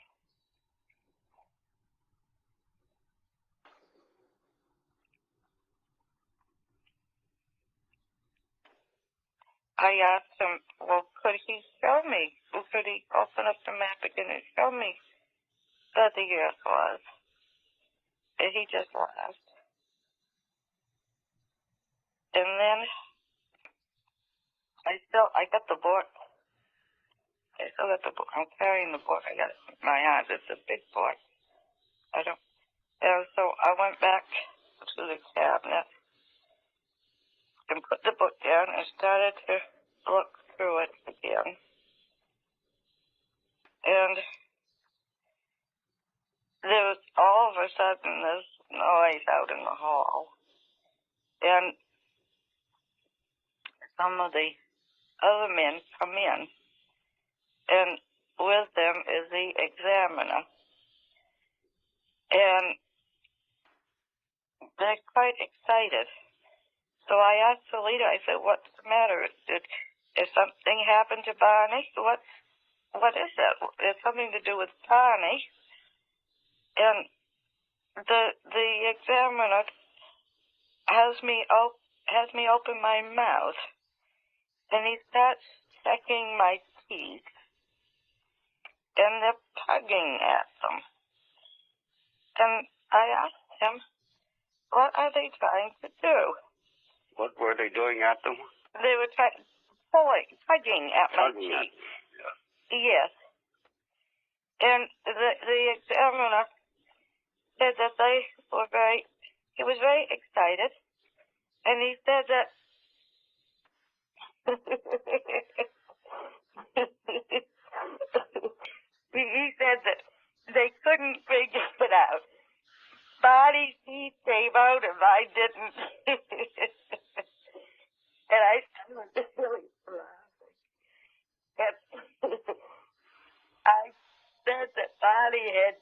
I asked him, well, could he show me? Could he open up the map again and show me where the Earth was? And he just laughed. And then I got the book. I still got the book. I'm carrying the book. I got it in my hands. It's a big book. And so I went back to the cabinet and put the book down and started to look through it again. And there was all of a sudden this noise out in the hall. And some of the other men come in, and with them is the examiner. And they're quite excited. So I asked the leader, I said, what's the matter? Did something happen to Barney? What is that? It's something to do with Barney. And the examiner has me open my mouth, and he starts checking my teeth, and they're tugging at them. And I asked him, what are they trying to do? What were they doing at them? They were tugging at my teeth. Yes. And the examiner said that he was very excited, and he said that he said that they couldn't figure it out. Barney's teeth came out and I didn't. And I was really laughing. And I said that Barney had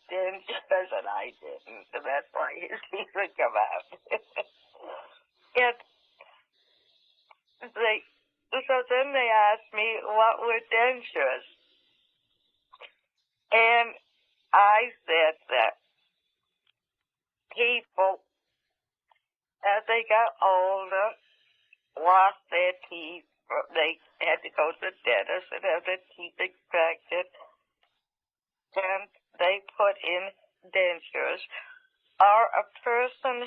I didn't. And that's why his teeth would come out. And so then they asked me what were dentures. And I said that people, as they got older, lost their teeth. They had to go to the dentist and have their teeth extracted. And they put in dentures. Or a person,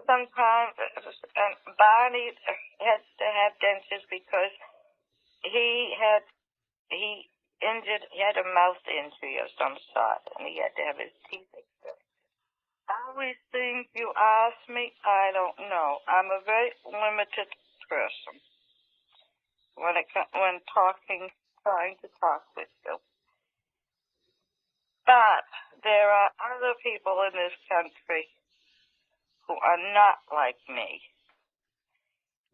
sometimes, and Barney had to have dentures because he had a mouth injury of some sort, and he had to have his teeth extracted. All these things you ask me, I don't know. I'm a very limited person when trying to talk with you. But there are other people in this country who are not like me,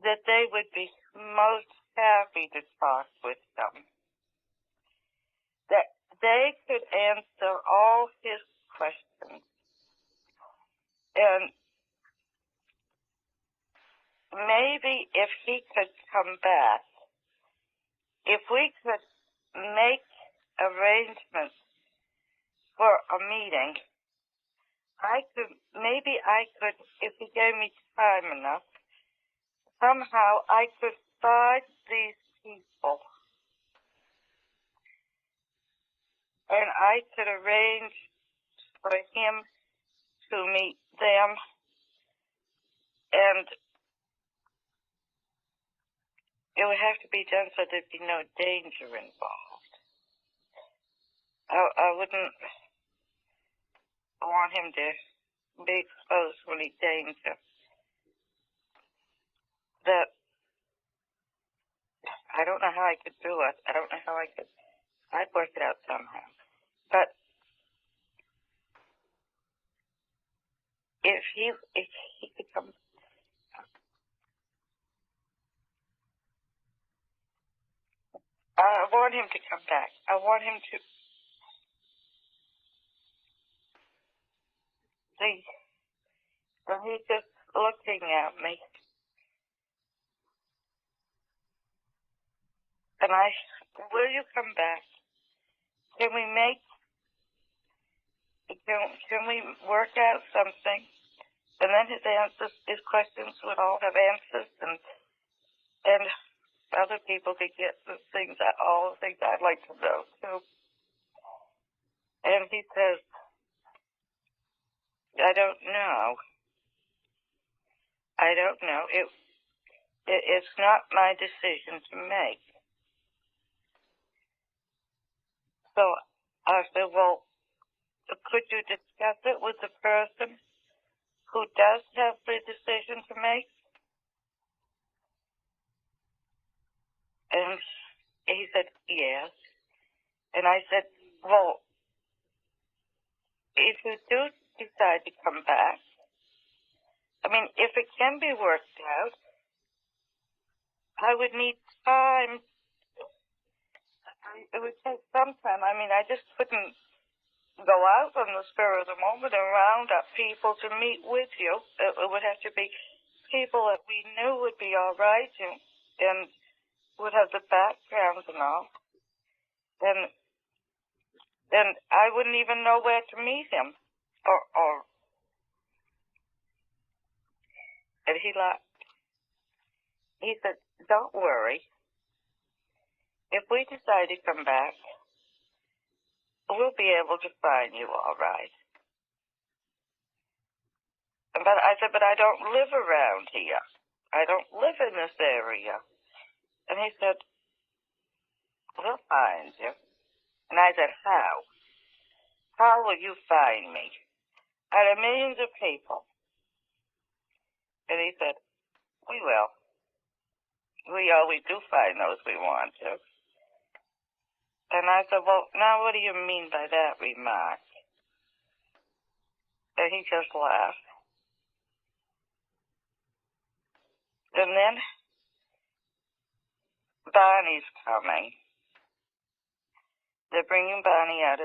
that they would be most happy to talk with them. That they could answer all his questions. And maybe if he could come back, if we could make arrangements for a meeting, maybe I could, if he gave me time enough, somehow I could find these people and I could arrange for him to meet them, and it would have to be done so there'd be no danger involved. I wouldn't want him to be exposed to any danger. That I don't know how I could do it. I don't know how I'd work it out somehow. But if he could come, I want him to come back. I want him to see. And he's just looking at me. And will you come back? Can we work out something? And then his questions would all have answers, and other people could get all the things I'd like to know too. And he says, I don't know. It's not my decision to make. So I said, well, could you discuss it with the person who does have the decision to make? And he said, yes. And I said, well, if you do decide to come back, I mean, if it can be worked out, I would need time. It would take some time. I mean, I just couldn't go out on the spur of the moment and round up people to meet with you. It would have to be people that we knew would be all right and would have the background and all. And I wouldn't even know where to meet him. And he laughed. He said, don't worry. If we decide to come back, we'll be able to find you all right. But I said, but I don't live around here. I don't live in this area. And he said, we'll find you. And I said, how? How will you find me? Out of millions of people. And he said, we will. We always do find those we want to. And I said, well, now what do you mean by that remark? And he just laughed. And then Barney's coming. They're bringing Barney out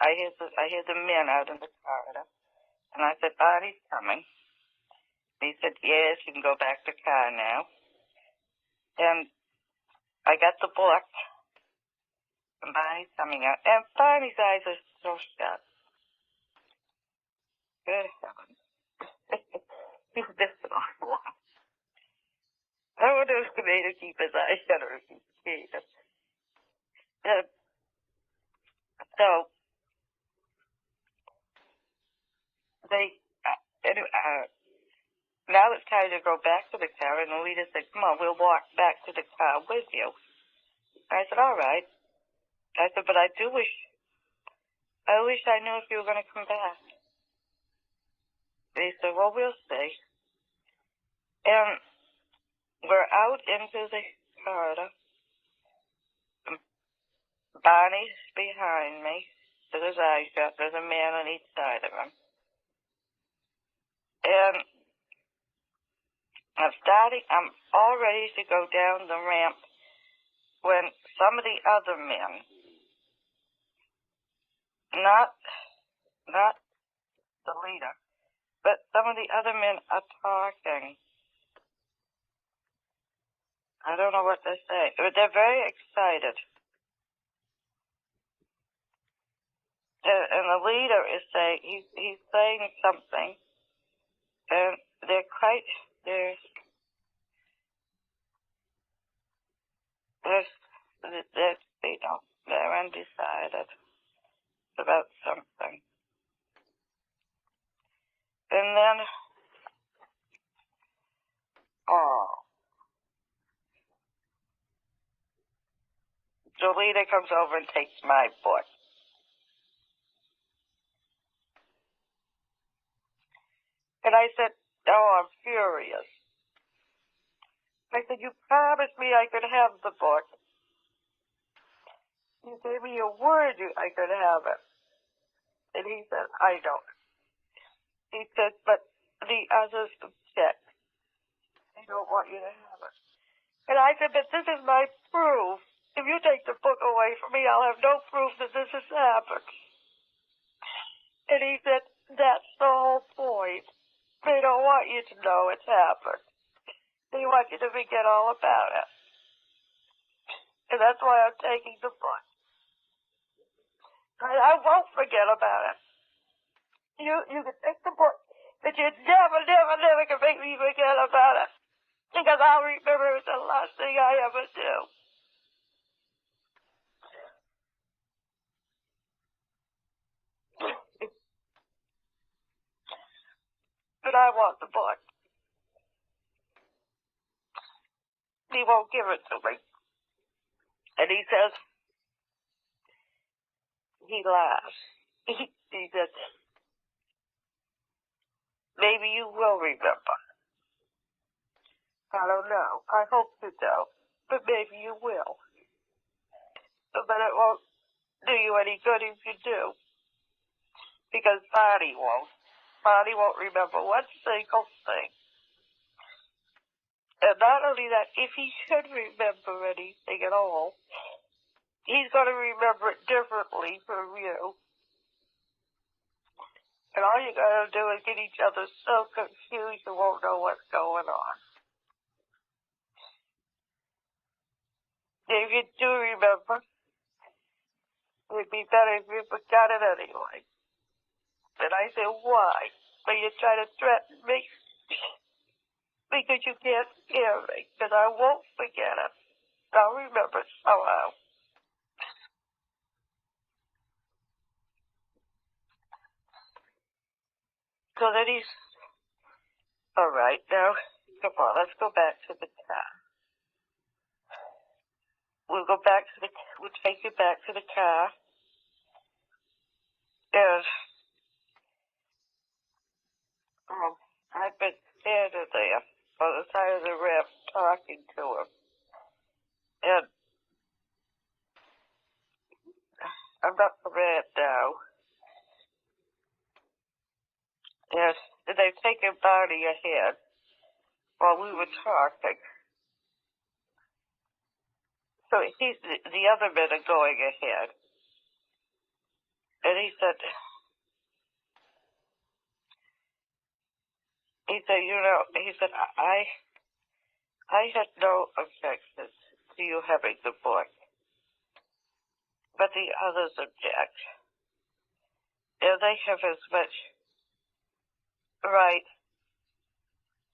I hear the men out in the corridor. And I said, Barney's coming. He said, yes, you can go back to the car now. And I got the book. And Barney's coming out. And Barney's eyes are so shut. Good heavens. He's missing a lot. I wonder if he made him keep his eyes shut or if he can't. So, they, now it's time to go back to the car, and the leader said, come on, we'll walk back to the car with you. I said, all right. I said, but I wish I knew if you were going to come back. They said, well, we'll see. And we're out into the corridor. Barney's behind me with his eyes shut. There's a man on each side of him. And I'm all ready to go down the ramp when some of the other men, not the leader, but some of the other men are talking. I don't know what they're saying, but they're very excited. And the leader is saying, he's saying something, and they're undecided about something. And then, the leader comes over and takes my book. And I said, oh, I'm furious. I said, you promised me I could have the book. You gave me a word I could have it. And he said, I don't. He said, but the others object. They don't want you to have it. And I said, but this is my proof. If you take the book away from me, I'll have no proof that this has happened. And he said, that's the whole point. They don't want you to know it's happened. They want you to forget all about it. And that's why I'm taking the book. I won't forget about it. You can take the book, but you never can make me forget about it. Because I'll remember it's the last thing I ever do. But I want the book. He won't give it to me. And he says, he laughs. He says, maybe you will remember. I don't know. I hope you don't. But maybe you will. But it won't do you any good if you do. Because Barney won't. Barney won't remember one single thing. And not only that, if he should remember anything at all, he's going to remember it differently from you. And all you got to do is get each other so confused you won't know what's going on. If you do remember, it'd be better if you forgot it anyway. And I said, why? But you try to threaten me? Because you can't scare me. Because I won't forget it. I'll remember it somehow. So then he's, all right, now, come on, let's go back to the car. We'll take you back to the car. And, I've been standing there on the side of the ramp talking to him. And I'm not mad now. And they've taken Barney ahead while we were talking. So the other men are going ahead. And he said, I had no objection to you having the book, but the others object. And they have as much right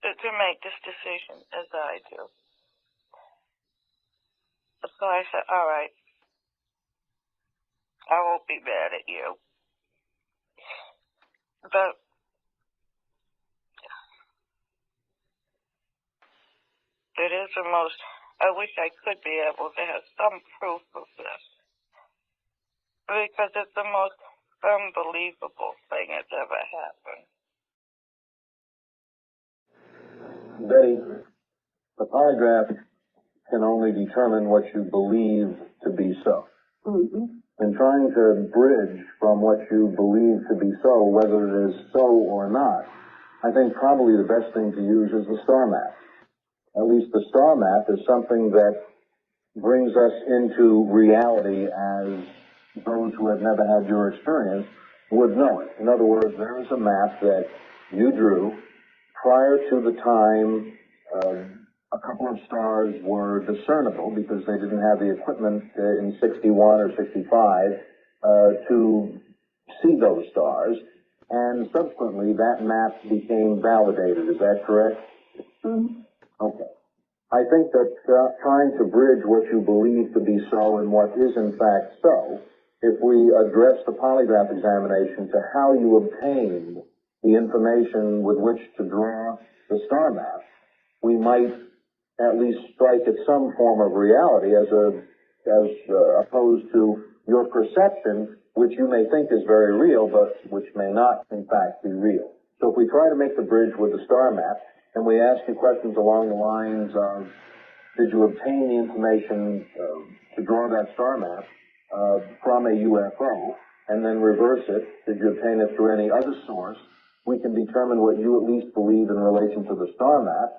to make this decision as I do. So I said, all right, I won't be mad at you. But it is the most, I wish I could be able to have some proof of this. Because it's the most unbelievable thing that's ever happened. Betty, the polygraph can only determine what you believe to be so. Mm-hmm. In trying to bridge from what you believe to be so, whether it is so or not, I think probably the best thing to use is the star map. At least the star map is something that brings us into reality as those who have never had your experience would know it. In other words, there is a map that you drew prior to the time a couple of stars were discernible because they didn't have the equipment in 61 or 65 to see those stars, and subsequently that map became validated. Is that correct? Mm-hmm. Okay. I think that trying to bridge what you believe to be so and what is in fact so, if we address the polygraph examination to how you obtained the information with which to draw the star map, we might at least strike at some form of reality as opposed to your perception, which you may think is very real, but which may not, in fact, be real. So if we try to make the bridge with the star map, and we ask you questions along the lines of, did you obtain the information to draw that star map from a UFO, and then reverse it, did you obtain it through any other source, we can determine what you at least believe in relation to the star map.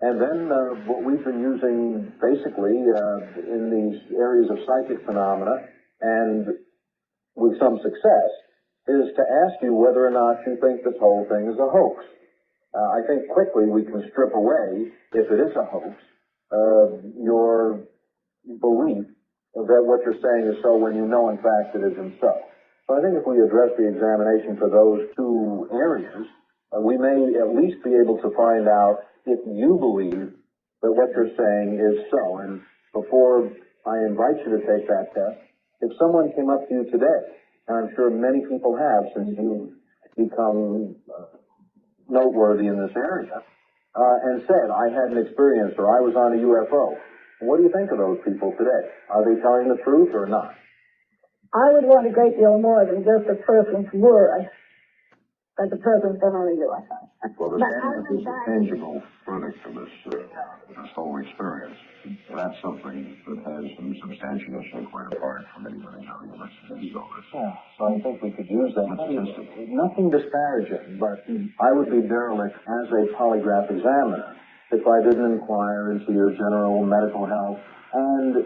And then what we've been using basically in these areas of psychic phenomena, and with some success, is to ask you whether or not you think this whole thing is a hoax. I think quickly we can strip away, if it is a hoax, your belief that what you're saying is so when you know in fact it isn't so. So I think if we address the examination for those two areas, we may at least be able to find out if you believe that what you're saying is so. And before I invite you to take that test, if someone came up to you today, and I'm sure many people have since you've become noteworthy in this area, and said, I had an experience or I was on a UFO, what do you think of those people today? Are they telling the truth or not? I would want a great deal more than just a person's word that the person's been on a UFO. Well, the stamp is a tangible product of this whole experience. That's something that has some substantiation quite apart from anybody's arguments against all this. Yeah, so I think we could use that. Nothing disparaging, but I would be derelict as a polygraph examiner if I didn't inquire into your general medical health and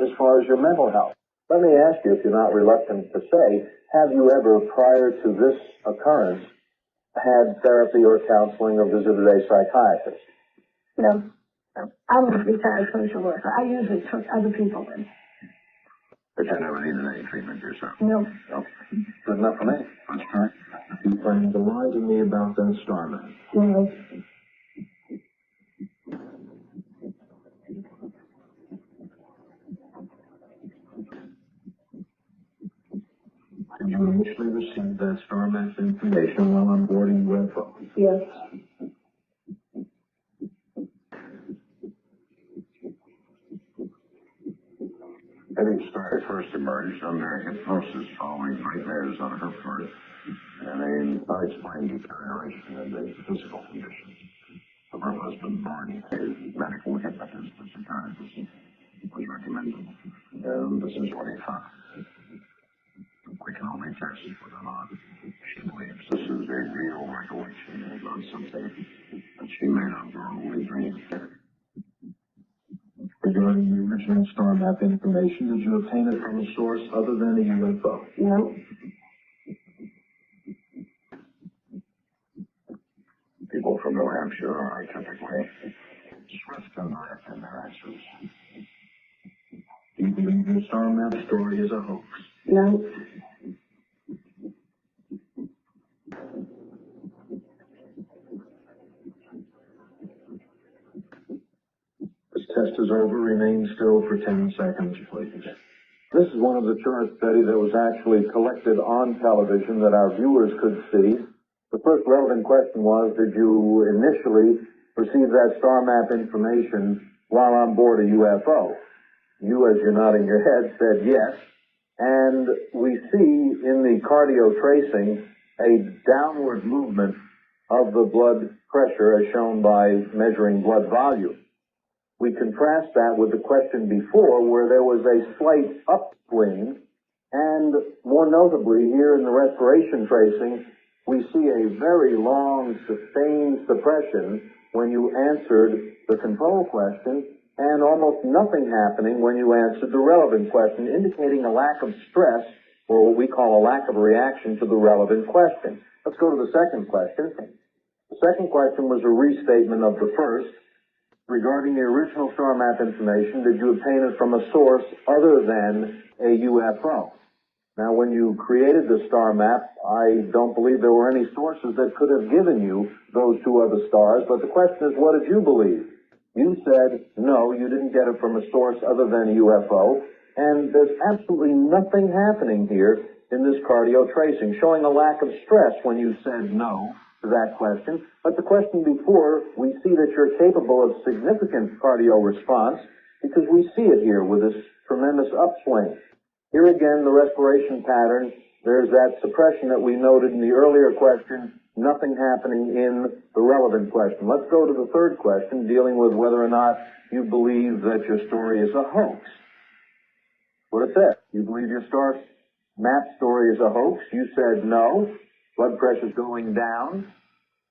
as far as your mental health. Let me ask you, if you're not reluctant to say, have you ever, prior to this occurrence, had therapy or counseling or visited a psychiatrist? No. I'm a retired social worker. I usually took other people in. But you never needed any treatment yourself? No. Okay. Good enough for me. That's correct. You planning to lie to me about that star map? No. Did you initially receive that star map information while on boarding UFO? Yes. Betty Starr first emerged under hypnosis following nightmares on her part and an unexplained deterioration in the physical condition of her husband, Barney. A medical hypnotist, a psychiatrist, was recommended. And this is what he found. We can only test whether or not she believes this is a real recollection about something that she may not normally dream. Regarding the original star map information, did you obtain it from a source other than a UFO? No. from New Hampshire are typically swift and direct in their answers. Do you believe your star map story is a hoax? No. This test is over. Remain still for 10 seconds, please. This is one of the charts, Betty, that was actually collected on television that our viewers could see. The first relevant question was, did you initially receive that star map information while on board a UFO? You, as you're nodding your head, said yes. And we see in the cardio tracing a downward movement of the blood pressure as shown by measuring blood volume. We contrast that with the question before where there was a slight upswing, and more notably here in the respiration tracing, we see a very long sustained suppression when you answered the control question and almost nothing happening when you answered the relevant question, indicating a lack of stress or what we call a lack of reaction to the relevant question. Let's go to the second question. The second question was a restatement of the first. Regarding the original star map information, did you obtain it from a source other than a UFO? Now, when you created the star map, I don't believe there were any sources that could have given you those two other stars, but the question is, what did you believe? You said, no, you didn't get it from a source other than a UFO, and there's absolutely nothing happening here in this cardio tracing, showing a lack of stress when you said no to that question. But the question before, we see that you're capable of significant cardio response because we see it here with this tremendous upswing. Here again, the respiration pattern, there's that suppression that we noted in the earlier question, nothing happening in the relevant question. Let's go to the third question, dealing with whether or not you believe that your story is a hoax. What it said, you believe your star map story is a hoax. You said no. Blood pressure's going down.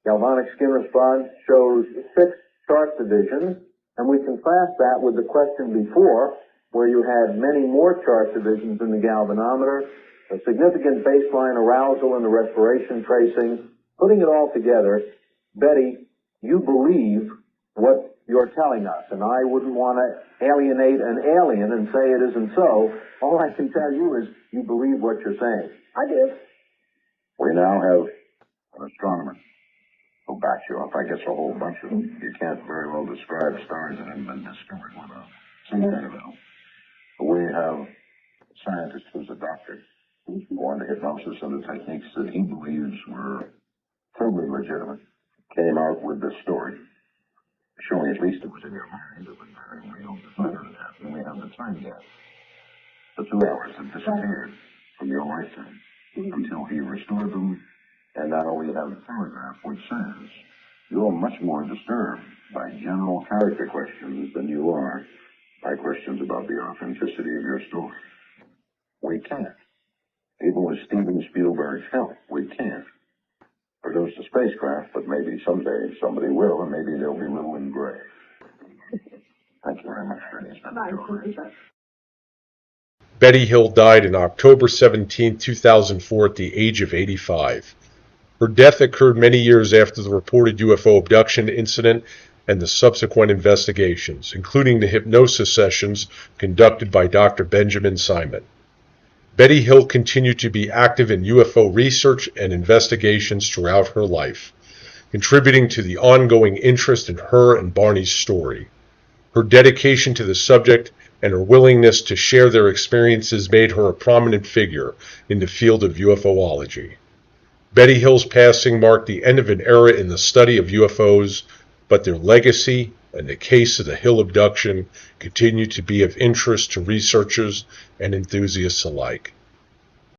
Galvanic skin response shows 6 chart divisions, and we contrast that with the question before, where you had many more chart divisions in the galvanometer, a significant baseline arousal in the respiration tracing. Putting it all together, Betty, you believe what you're telling us, and I wouldn't want to alienate an alien and say it isn't so. All I can tell you is you believe what you're saying. I do. We now have an astronomer who'll back you up. I guess a whole bunch of them. You can't very well describe stars that haven't been discovered without some kind of help. But we have a scientist who's a doctor who's born to hypnosis and the techniques that he believes were totally legitimate. Came out with this story, showing at least it was in your mind. It was very real. And we have the time gap. The 2 hours have disappeared from your lifetime until he restored them. And now we have a paragraph which says, you're much more disturbed by general character questions than you are by questions about the authenticity of your story. We can't, even with Steven Spielberg's help, we can't produce a spacecraft, but maybe someday somebody will, and maybe they'll be little and gray. Thank you very much for this. Betty Hill died on October 17, 2004 at the age of 85. Her death occurred many years after the reported UFO abduction incident and the subsequent investigations, including the hypnosis sessions conducted by Dr. Benjamin Simon. Betty Hill continued to be active in UFO research and investigations throughout her life, contributing to the ongoing interest in her and Barney's story. Her dedication to the subject and her willingness to share their experiences made her a prominent figure in the field of UFOlogy. Betty Hill's passing marked the end of an era in the study of UFOs, but their legacy and the case of the Hill abduction continue to be of interest to researchers and enthusiasts alike.